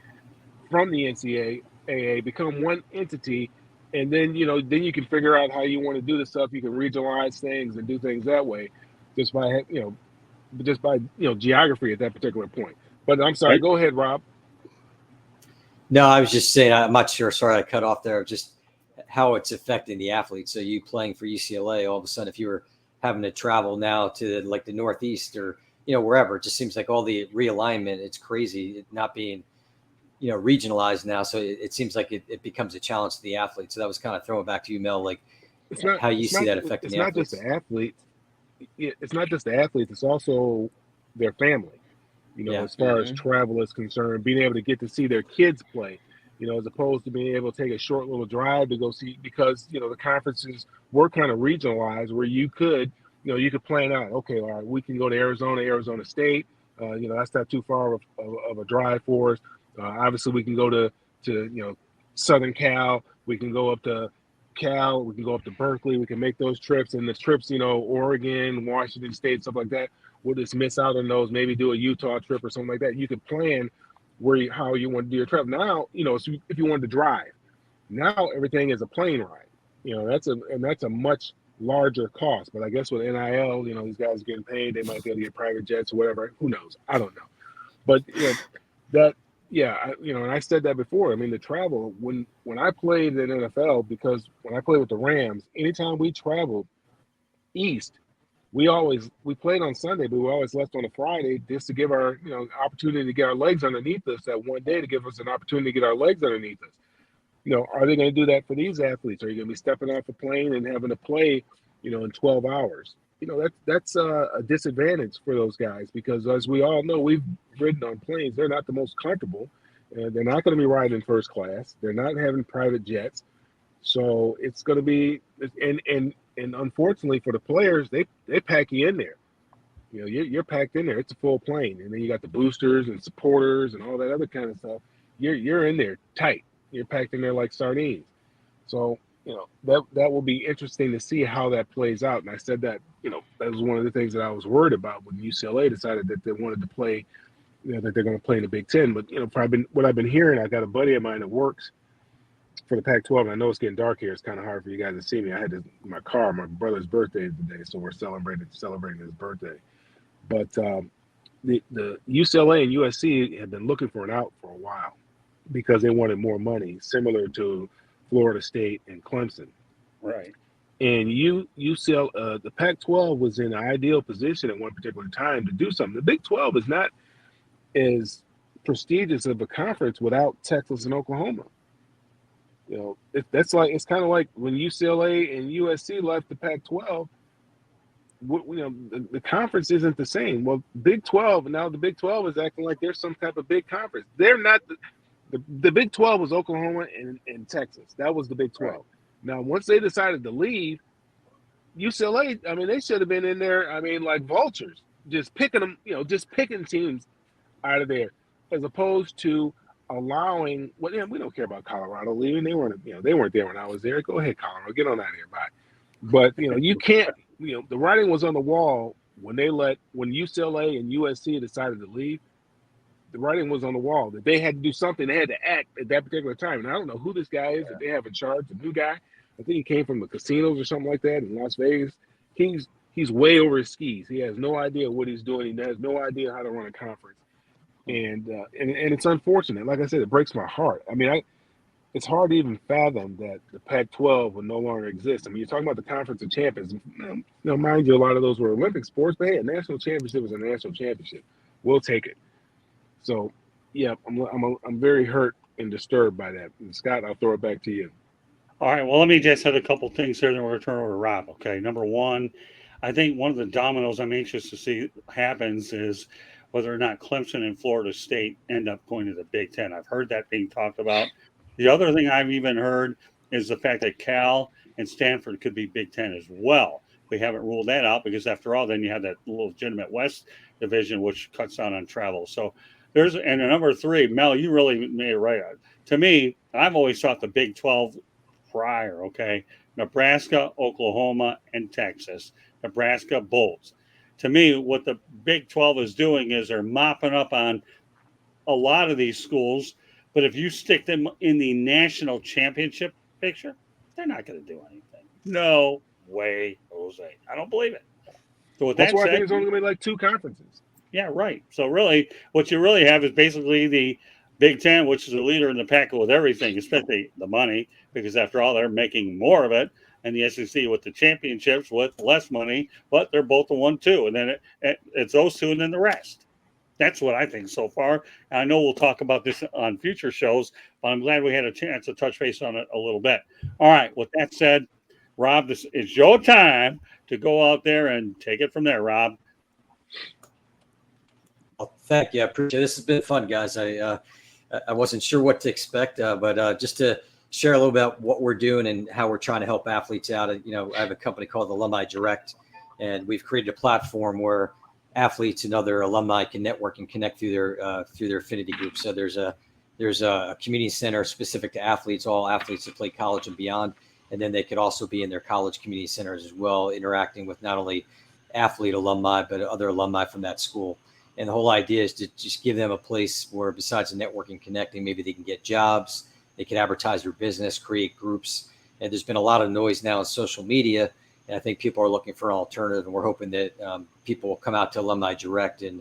from the NCAA, become one entity, and then you can figure out how you want to do the stuff. You can regionalize things and do things that way, just by geography at that particular point. But I'm sorry, go ahead, Rob. No, I was just saying, I'm not sure. Sorry, I cut off there. Just how it's affecting the athletes. So you playing for UCLA, all of a sudden, if you were having to travel now to like the Northeast or, wherever, it just seems like all the realignment, it's crazy, it not being, regionalized now. So it seems like it becomes a challenge to the athletes. So that was kind of throwing back to you, Mel, like how you see that affecting the athletes. It's not just the athletes. It's also their family. As far as travel is concerned, being able to get to see their kids play, as opposed to being able to take a short little drive to go see, because, the conferences were kind of regionalized where you could plan out, okay, all right, we can go to Arizona State. That's not too far of a drive for us. Obviously, we can go to Southern Cal. We can go up to Cal. We can go up to Berkeley. We can make those trips. And the trips, Oregon, Washington State, stuff like that, we'll just miss out on those. Maybe do a Utah trip or something like that. You could plan how you want to do your trip. Now, if you wanted to drive, now everything is a plane ride. That's a much larger cost. But I guess with NIL, these guys are getting paid. They might be able to get private jets or whatever. Who knows? I don't know. But and I said that before. I mean, the travel, when I played in NFL, because when I played with the Rams, anytime we traveled east, we played on Sunday, but we always left on a Friday just to give our, opportunity to get our legs underneath us that one day, to give us an opportunity to get our legs underneath us. Are they going to do that for these athletes? Are you going to be stepping off a plane and having to play, in 12 hours? That's a disadvantage for those guys, because as we all know, we've ridden on planes. They're not the most comfortable. They're not going to be riding first class. They're not having private jets. So it's going to be, and unfortunately for the players, they pack you in there. You're packed in there. It's a full plane, and then you got the boosters and supporters and all that other kind of stuff. You're in there tight. You're packed in there like sardines. So that will be interesting to see how that plays out. And I said that that was one of the things that I was worried about when UCLA decided that they wanted to play, that they're going to play in the Big Ten. But what I've been hearing, I got a buddy of mine that works for the Pac-12. And I know it's getting dark here. It's kind of hard for you guys to see me. I had my car. My brother's birthday is today, so we're celebrating his birthday. But the UCLA and USC have been looking for an out for a while, because they wanted more money, similar to Florida State and Clemson. right. And UCLA, the Pac-12 was in an ideal position at one particular time to do something. The Big 12 is not as prestigious of a conference without Texas and Oklahoma. It's kind of like when UCLA and USC left the Pac-12. The conference isn't the same. Well, Big 12, and now the Big 12 is acting like they're some type of big conference. They're not. The Big 12 was Oklahoma and Texas. That was the Big 12. Right. Now, once they decided to leave, UCLA, I mean, they should have been in there, like vultures, just picking them, just picking teams out of there, as opposed to allowing, we don't care about Colorado leaving. They weren't there when I was there. Go ahead, Colorado, get on out of here, bye. But, you can't, the writing was on the wall when UCLA and USC decided to leave. The writing was on the wall that they had to do something. They had to act at that particular time. And I don't know who this guy is that they have in charge, the new guy. I think he came from the casinos or something like that in Las Vegas. He's way over his skis. He has no idea what he's doing. He has no idea how to run a conference. And it's unfortunate. Like I said, it breaks my heart. It's hard to even fathom that the Pac-12 will no longer exist. You're talking about the Conference of Champions. Mind you, a lot of those were Olympic sports, but hey, a national championship is a national championship. We'll take it. So, yeah, I'm very hurt and disturbed by that. And Scott, I'll throw it back to you. All right. Well, let me just hit a couple things here, then we're going to turn over to Rob. Okay. Number one, I think one of the dominoes I'm anxious to see happens is whether or not Clemson and Florida State end up going to the Big Ten. I've heard that being talked about. The other thing I've even heard is the fact that Cal and Stanford could be Big Ten as well. We haven't ruled that out because, after all, then you have that legitimate West division, which cuts down on travel. So and a number 3, Mel, you really made it right. To me, I've always thought the Big 12 prior, okay, Nebraska, Oklahoma, and Texas. Nebraska Bulls. To me, what the Big 12 is doing is they're mopping up on a lot of these schools, but if you stick them in the national championship picture, they're not going to do anything. No way, Jose. I don't believe it. So with That's that why I said, think it's only going to be like 2 conferences. Yeah, right. So really, what you really have is basically the Big Ten, which is a leader in the pack with everything, especially the money, because after all, they're making more of it. And the SEC with the championships with less money, but they're both a 1-2. And then it's those 2 and then the rest. That's what I think so far. And I know we'll talk about this on future shows, but I'm glad we had a chance to touch base on it a little bit. All right. With that said, Rob, this is your time to go out there and take it from there, Rob. Well, thank you. I appreciate it. This has been fun, guys. I wasn't sure what to expect, but just to share a little about what we're doing and how we're trying to help athletes out. I have a company called Alumni Direct, and we've created a platform where athletes and other alumni can network and connect through their affinity group. So there's a community center specific to athletes, all athletes that play college and beyond, and then they could also be in their college community centers as well, interacting with not only athlete alumni but other alumni from that school. And the whole idea is to just give them a place where, besides the networking, connecting, maybe they can get jobs, they can advertise their business, create groups. And there's been a lot of noise now on social media, and I think people are looking for an alternative. And we're hoping that people will come out to Alumni Direct and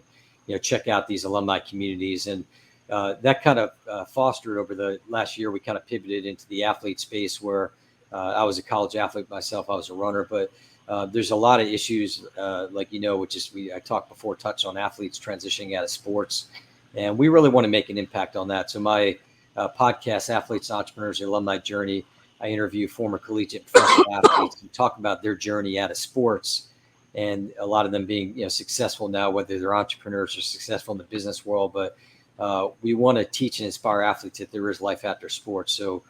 check out these alumni communities. And that kind of fostered over the last year. We kind of pivoted into the athlete space where I was a college athlete myself. I was a runner, but there's a lot of issues, which is I talked before, touched on athletes transitioning out of sports, and we really want to make an impact on that. So my podcast, Athletes and Entrepreneurs, the Alumni Journey, I interview former collegiate professional athletes and talk about their journey out of sports, and a lot of them being successful now, whether they're entrepreneurs or successful in the business world. But we want to teach and inspire athletes that there is life after sports. So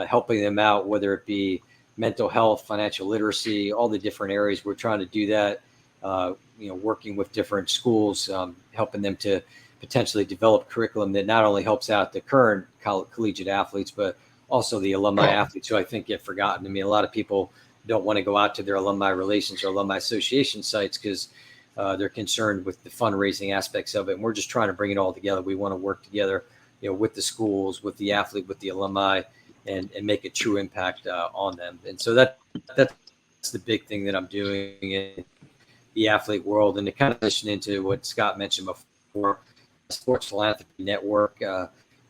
helping them out, whether it be mental health, financial literacy, all the different areas. We're trying to do that, working with different schools, helping them to potentially develop curriculum that not only helps out the current collegiate athletes, but also the alumni athletes who I think get forgotten. I mean, a lot of people don't want to go out to their alumni relations or alumni association sites because they're concerned with the fundraising aspects of it. And we're just trying to bring it all together. We want to work together, with the schools, with the athlete, with the alumni, and make a true impact on them. And so that's the big thing that I'm doing in the athlete world. And to kind of listen into what Scott mentioned before, Sports Philanthropy Network.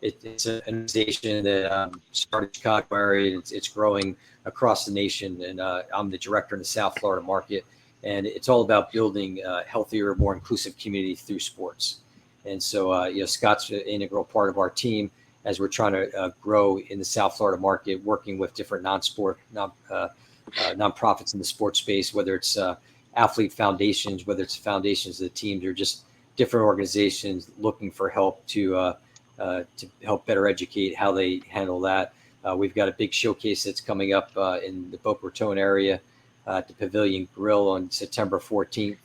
It's an organization that started in Chicago area. It's growing across the nation. And I'm the director in the South Florida market. And it's all about building a healthier, more inclusive community through sports. And so, Scott's an integral part of our team as we're trying to grow in the South Florida market, working with different nonprofits in the sports space, whether it's athlete foundations, whether it's foundations of the teams, or just different organizations looking for help to help better educate how they handle that. We've got a big showcase that's coming up in the Boca Raton area at the Pavilion Grill on September 14th.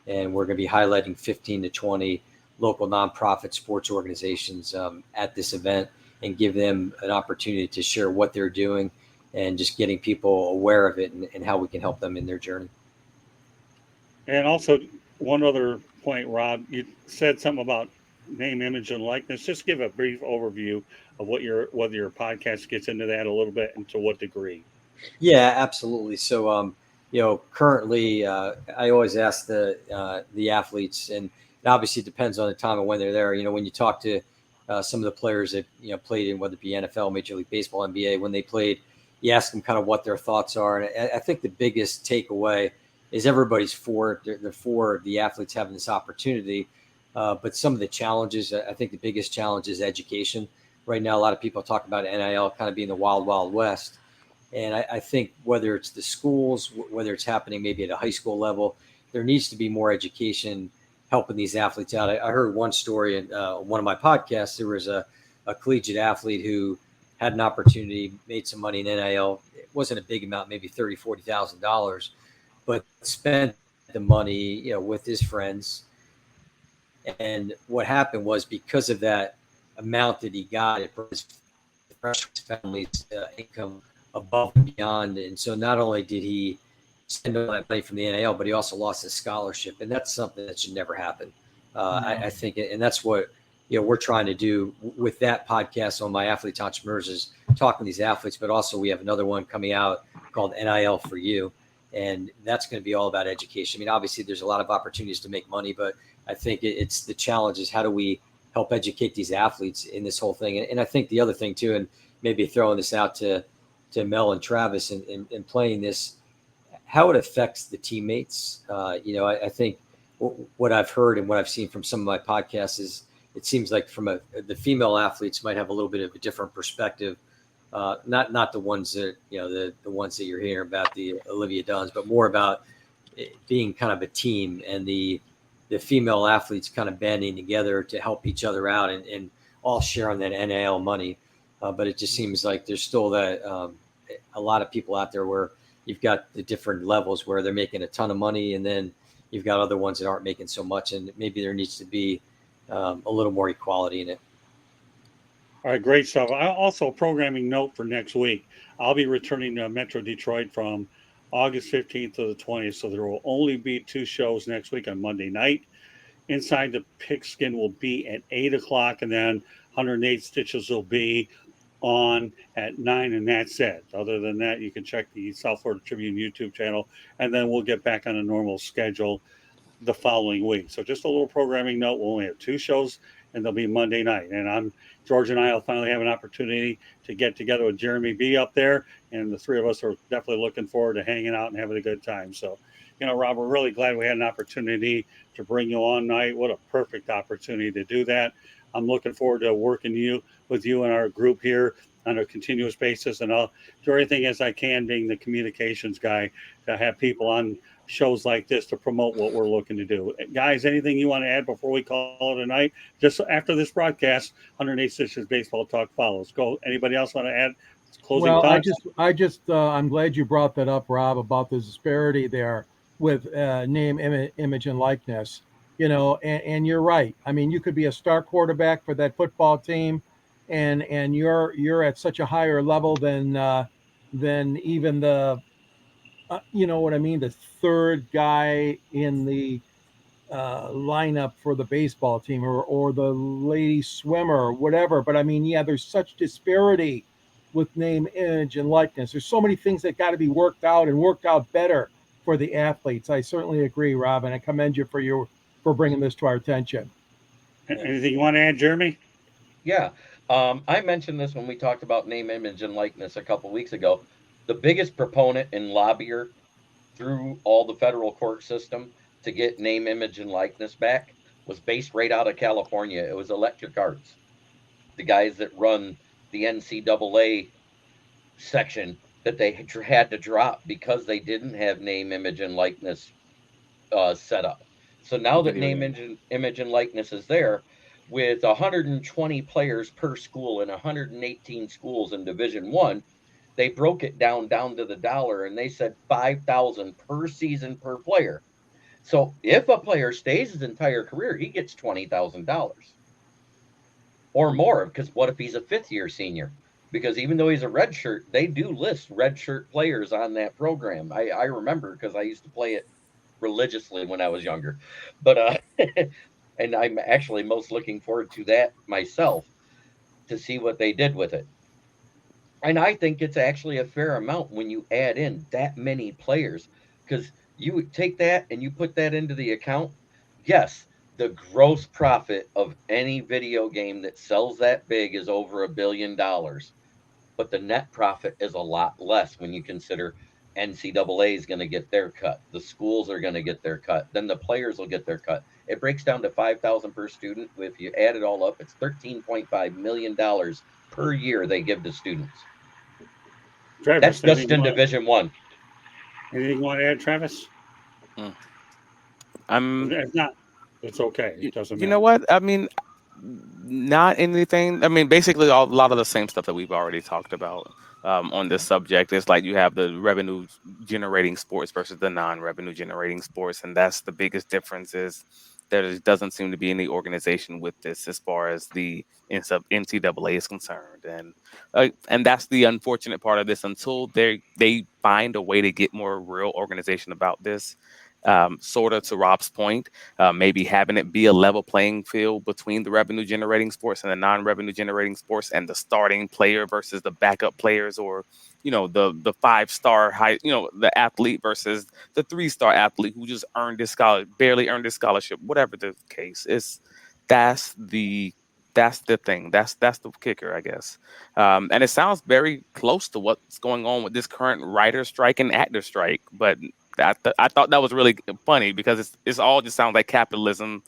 And we're going to be highlighting 15 to 20 local nonprofit sports organizations at this event and give them an opportunity to share what they're doing and just getting people aware of it and how we can help them in their journey. And also, one other point, Rob, you said something about name, image, and likeness. Just give a brief overview of whether your podcast gets into that a little bit and to what degree. Yeah, absolutely. So, currently, I always ask the athletes, and obviously it depends on the time of when they're there. When you talk to some of the players that played in, whether it be NFL, Major League Baseball, NBA, when they played, you ask them kind of what their thoughts are. And I think the biggest takeaway is everybody's for it. They're for the athletes having this opportunity. But some of the challenges, I think the biggest challenge is education. Right now, a lot of people talk about NIL kind of being the wild, wild west. And I think whether it's the schools, whether it's happening maybe at a high school level, there needs to be more education helping these athletes out. I heard one story in one of my podcasts. There was a collegiate athlete who had an opportunity, made some money in NIL. It wasn't a big amount, maybe $30,000, $40,000, but spent the money, with his friends. And what happened was, because of that amount that he got, it brought his family's income above and beyond. And so not only did he spend all that money from the NIL, but he also lost his scholarship. And that's something that should never happen. I think, and that's what, we're trying to do with that podcast on My Athlete Entrepreneurs, is talking to these athletes, but also we have another one coming out called NIL for You. And that's going to be all about education. I mean, obviously there's a lot of opportunities to make money, but I think it's the challenge is, how do we help educate these athletes in this whole thing? And I think the other thing too, and maybe throwing this out to Mel and Travis and playing this, how it affects the teammates. I think what I've heard and what I've seen from some of my podcasts is, it seems like the female athletes might have a little bit of a different perspective. Not the ones that, the ones that you're hearing about, the Olivia Dunns, but more about it being kind of a team, and the female athletes kind of banding together to help each other out and all share on that NIL money. But it just seems like there's still that a lot of people out there where you've got the different levels where they're making a ton of money, and then you've got other ones that aren't making so much. And maybe there needs to be a little more equality in it. All right, great stuff. Also, a programming note for next week. I'll be returning to Metro Detroit from August 15th to the 20th, so there will only be 2 shows next week on Monday night. Inside the Pigskin will be at 8 o'clock, and then 108 Stitches will be on at 9, and that's it. Other than that, you can check the South Florida Tribune YouTube channel, and then we'll get back on a normal schedule the following week. So just a little programming note, we'll only have 2 shows, and they'll be Monday night. And George and I will finally have an opportunity to get together with Jeremy B up there, and the 3 of us are definitely looking forward to hanging out and having a good time. So, Rob, we're really glad we had an opportunity to bring you on tonight. What a perfect opportunity to do that. I'm looking forward to working with you and our group here on a continuous basis, and I'll do everything as I can, being the communications guy, to have people on shows like this to promote what we're looking to do. Guys, anything you want to add before we call it a night? Just after this broadcast, 108 Stitches Baseball Talk follows. Go. Anybody else want to add closing thoughts? I'm glad you brought that up, Rob, about the disparity there with name, image, and likeness. And you're right. I mean, you could be a star quarterback for that football team, and you're at such a higher level than even the the third guy in the lineup for the baseball team, or the lady swimmer or whatever. But I mean, there's such disparity with name, image, and likeness. There's so many things that got to be worked out better for the athletes. I certainly agree, Rob, and I commend you for bringing this to our attention. Anything you want to add, Jeremy? Yeah. I mentioned this when we talked about name, image, and likeness a couple weeks ago. The biggest proponent and lobbyer through all the federal court system to get name, image, and likeness back was based right out of California. It was Electric Arts, the guys that run the NCAA section that they had to drop because they didn't have name, image, and likeness set up. So now that name, image, and likeness is there, with 120 players per school and 118 schools in Division I, they broke it down to the dollar, and they said $5,000 per season per player. So if a player stays his entire career, he gets $20,000 or more. Because what if he's a 5th-year senior? Because even though he's a redshirt, they do list redshirt players on that program. I remember, because I used to play it religiously when I was younger. But and I'm actually most looking forward to that myself, to see what they did with it. And I think it's actually a fair amount when you add in that many players, because you take that and you put that into the account. Yes, the gross profit of any video game that sells that big is over $1 billion, but the net profit is a lot less when you consider NCAA is going to get their cut, the schools are going to get their cut, then the players will get their cut. It breaks down to $5,000 per student. If you add it all up, it's $13.5 million per year they give to students. Travis, that's just in Division I. Anything you want to add, Travis? I'm If It's okay. It doesn't You matter. know what? I mean, not anything. I mean, basically a lot of the same stuff that we've already talked about on this subject. It's like you have the revenue generating sports versus the non-revenue generating sports, and that's the biggest difference. Is there doesn't seem to be any organization with this as far as the NCAA is concerned, and that's the unfortunate part of this. Until they find a way to get more real organization about this, sort of to Rob's point. Maybe having it be a level playing field between the revenue generating sports and the non-revenue generating sports, and the starting player versus the backup players, or the 5-star high, the athlete versus the 3-star athlete who just barely earned his scholarship, whatever the case is. That's the thing. That's the kicker, I guess. And it sounds very close to what's going on with this current writer strike and actor strike, but I thought that was really funny because it's all just sounds like capitalism,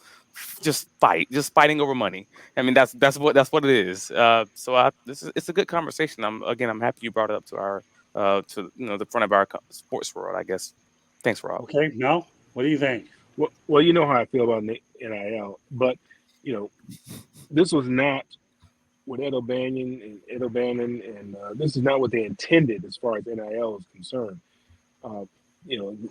just fighting over money. I mean, that's what it is. It's a good conversation. I'm happy you brought it up to our to the front of our sports world, I guess. Thanks, Rob. Okay, Mel, what do you think? Well, you know how I feel about NIL, but this was not what Ed O'Bannon, and this is not what they intended as far as NIL is concerned.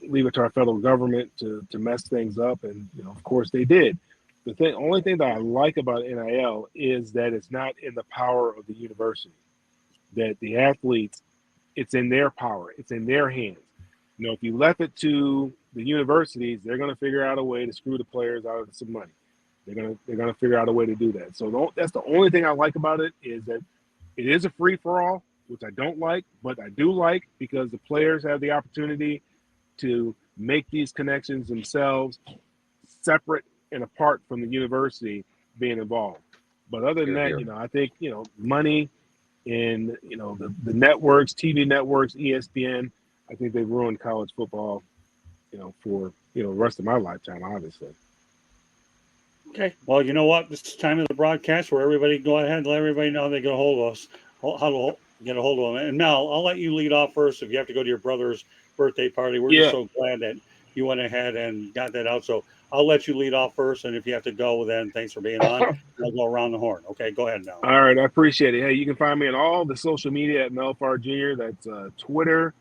Leave it to our federal government to mess things up, and of course they did. The only thing that I like about NIL is that it's not in the power of the university. That the athletes, it's in their power, it's in their hands. If you left it to the universities, they're going to figure out a way to screw the players out of some money. They're going to figure out a way to do that. So that's the only thing I like about it, is that it is a free for all, which I don't like, but I do like because the players have the opportunity to make these connections themselves, separate and apart from the university being involved. But other than that, I think money and the networks, TV networks, ESPN, I think they've ruined college football, for the rest of my lifetime, obviously. Okay. Well, you know what? This is time of the broadcast where everybody go ahead and let everybody know they get a hold of us, how to get a hold of them. And Mel, I'll let you lead off first if you have to go to your brother's birthday party. We're just so glad that you went ahead and got that out. So I'll let you lead off first. And if you have to go, then thanks for being on. I'll go around the horn. Okay, go ahead, Mel. All right. I appreciate it. Hey, you can find me on all the social media at Mel Farr Jr. That's Twitter,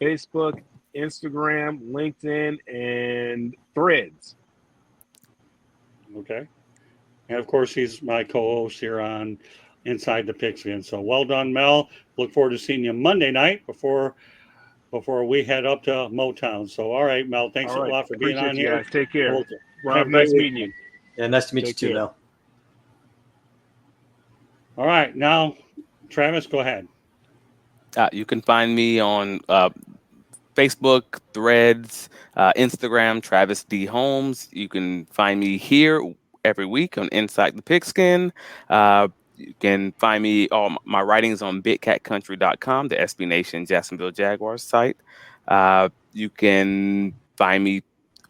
Facebook, Instagram, LinkedIn, and Threads. Okay. And of course, he's my co-host here on Inside the Pigskin. So well done, Mel. Look forward to seeing you Monday night before we head up to Motown. So all right, Mel, thanks a lot for being on here. Guys. Take care. Well, Rob, nice meeting you. Yeah, nice to meet you too, Mel. All right, now Travis, go ahead. You can find me on Facebook, Threads, Instagram, Travis D. Holmes. You can find me here every week on Inside the Pigskin. You can find me, all my writings on bigcatcountry.com, the SB Nation Jacksonville Jaguars site. You can find me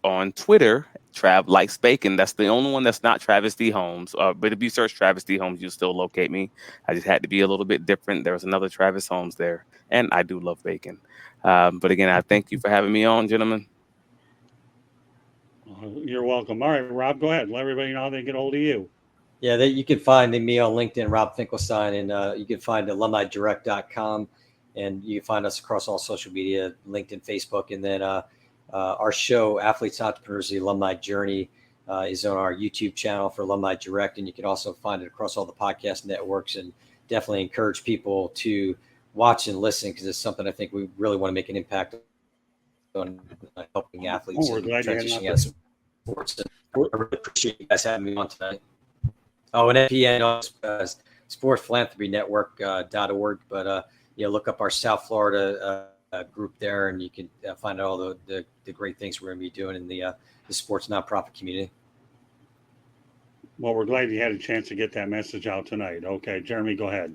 on Twitter, Trav Likes Bacon. That's the only one that's not Travis D. Holmes. But if you search Travis D. Holmes, you'll still locate me. I just had to be a little bit different. There was another Travis Holmes there, and I do love bacon. But again, I thank you for having me on, gentlemen. You're welcome. All right, Rob, go ahead. Let everybody know how they get a hold of you. Yeah, you can find me on LinkedIn, Rob Finkelstein, and you can find alumnidirect.com, and you can find us across all social media, LinkedIn, Facebook, and then our show, Athletes and Entrepreneurs, the Alumni Journey, is on our YouTube channel for Alumni Direct, and you can also find it across all the podcast networks, and definitely encourage people to watch and listen because it's something I think we really want to make an impact on helping athletes and transitioning out of sports. And I really appreciate you guys having me on tonight. Oh, and NPN, sportsphilanthropynetwork.org. But look up our South Florida group there, and you can find out all the great things we're going to be doing in the sports nonprofit community. Well, we're glad you had a chance to get that message out tonight. Okay, Jeremy, go ahead.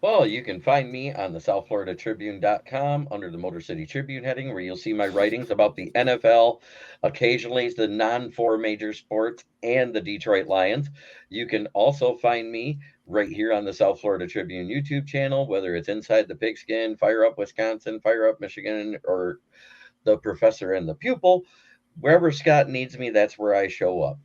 Well, you can find me on the SouthFloridaTribune.com under the Motor City Tribune heading, where you'll see my writings about the NFL, occasionally the non-4 major sports, and the Detroit Lions. You can also find me right here on the South Florida Tribune YouTube channel, whether it's Inside the Pigskin, Fire Up Wisconsin, Fire Up Michigan, or The Professor and the Pupil. wherever Scott needs me, that's where I show up.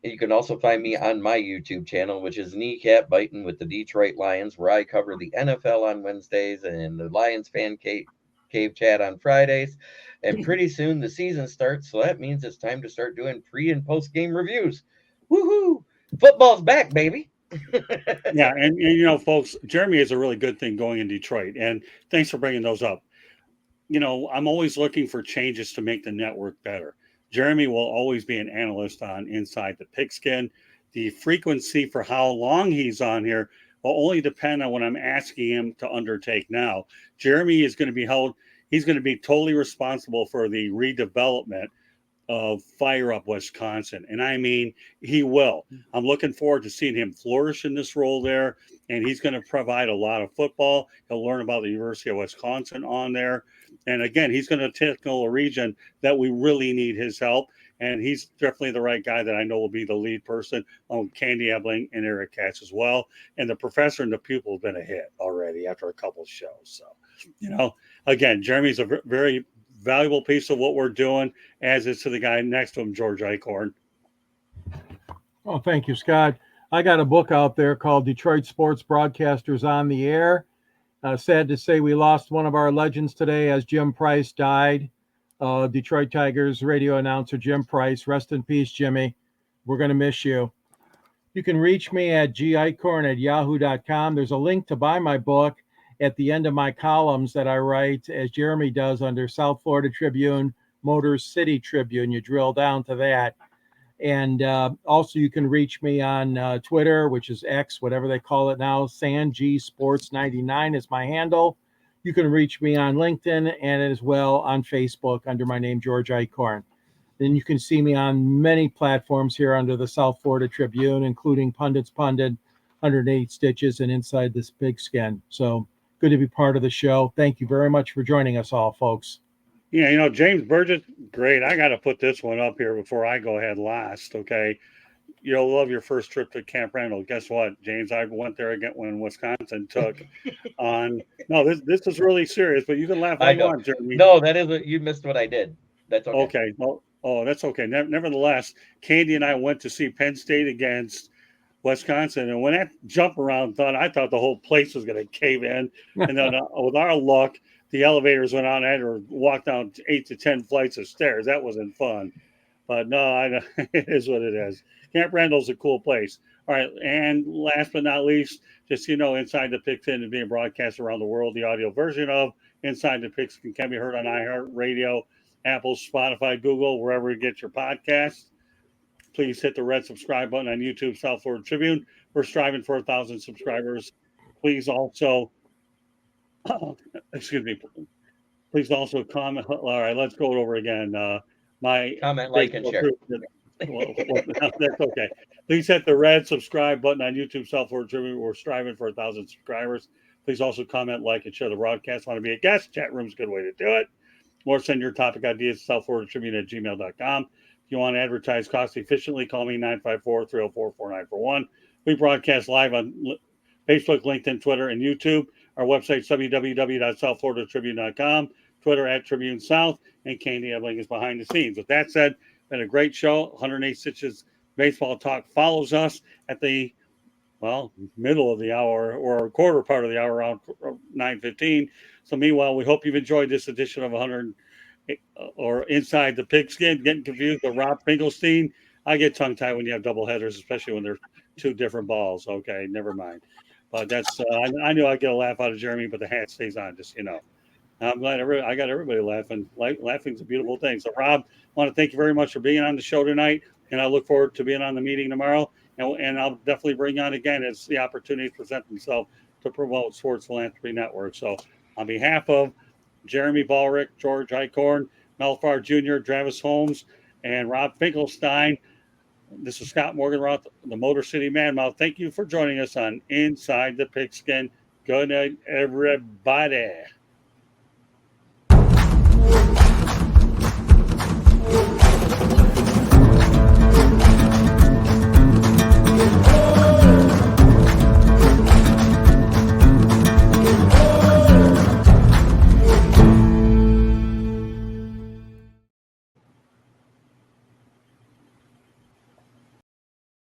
You can also find me on my YouTube channel, which is Kneecap Biting with the Detroit Lions, where I cover the NFL on Wednesdays and the Lions fan cave chat on Fridays. And pretty soon the season starts, so that means it's time to start doing pre and post game reviews. Woohoo! Football's back, baby. Yeah, and you know, folks, Jeremy is a really good thing going in Detroit, and thanks for bringing those up. You know, I'm always looking for changes to make the network better. Jeremy will always be an analyst on Inside the Pigskin. The frequency for how long he's on here will only depend on what I'm asking him to undertake now. Jeremy is going to be held, he's going to be totally responsible for the redevelopment of Fire Up Wisconsin. And I mean, he will. I'm looking forward to seeing him flourish in this role there. And he's going to provide a lot of football. He'll learn about the University of Wisconsin on there. And again, he's going to tackle a region that we really need his help. And he's definitely the right guy that I know will be the lead person on Candy Ebling and Eric Katz as well. And the professor and the pupil have been a hit already after a couple of shows. So, you know, again, Jeremy's a very valuable piece of what we're doing, as is to the guy next to him, George Eichhorn. Oh, thank you, Scott. I got a book out there called Detroit Sports Broadcasters on the Air. Sad to say we lost one of our legends today as Jim Price died. Detroit Tigers radio announcer Jim Price. Rest in peace, Jimmy. We're going to miss you. You can reach me at gichorn@yahoo.com. There's a link to buy my book at the end of my columns that I write, as Jeremy does, under South Florida Tribune, Motor City Tribune. You drill down to that. And also you can reach me on Twitter, which is X, whatever they call it now. SanGSports99 is my handle. You can reach me on LinkedIn and as well on Facebook under my name, George Eichhorn. Then you can see me on many platforms here under the South Florida Tribune, including Pundits Pundit, 108 Stitches, and Inside This Pigskin. So good to be part of the show. Thank you very much for joining us all, folks. Yeah, you know, James Burgess, great. I got to put this one up here before I go ahead last, okay? You'll love your first trip to Camp Randall. Guess what, James? I went there again when Wisconsin took on. No, this is really serious, but you can laugh all you want, Jeremy. No, that isn't. You missed what I did. That's okay. Okay. Well, oh, that's okay. Nevertheless, Candy and I went to see Penn State against Wisconsin, and when that jump around I thought the whole place was going to cave in, and then with our luck, the elevators went on and or walked down 8 to 10 flights of stairs. That wasn't fun, but no, it is what it is. Camp Randall's a cool place. All right, and last but not least, just Inside the Pigskin is being broadcast around the world. The audio version of Inside the Pigskin can be heard on iHeartRadio, Apple, Spotify, Google, wherever you get your podcasts. Please hit the red subscribe button on YouTube, South Florida Tribune. We're striving for 1,000 subscribers. Please also, please also comment. All right, let's go over again. My comment, like, and share. That's okay. Please hit the red subscribe button on YouTube, South Florida Tribune. We're striving for 1,000 subscribers. Please also comment, like, and share the broadcast. Want to be a guest? Chat room's a good way to do it. Or send your topic ideas to southfloridatribune@gmail.com. If you want to advertise cost efficiently, call me 954-304-4941. We broadcast live on Facebook, LinkedIn, Twitter, and YouTube. Our website, www.southfloridatribune.com. Twitter @Tribune South, and Candy Ebling is behind the scenes. With that said, been a great show. 108 Stitches Baseball Talk follows us at the middle of the hour or quarter part of the hour around 9:15. So meanwhile, we hope you've enjoyed this edition of 100 or Inside the Pigskin. Getting confused with Rob Finkelstein. I get tongue tied when you have double headers, especially when they're two different balls. Okay, never mind. But that's I knew I'd get a laugh out of Jeremy, but the hat stays on, just I'm glad I got everybody laughing. Laughing's a beautiful thing. So, Rob, I want to thank you very much for being on the show tonight, and I look forward to being on the meeting tomorrow. And I'll definitely bring you on again as the opportunities present themselves to promote Sports Philanthropy Network. So, on behalf of Jeremy Ballrick, George Eichhorn, Mel Farr Jr., Travis Holmes, and Rob Finkelstein, this is Scott Morganroth, the Motor City Man Mouth. Thank you for joining us on Inside the Pigskin. Good night, everybody.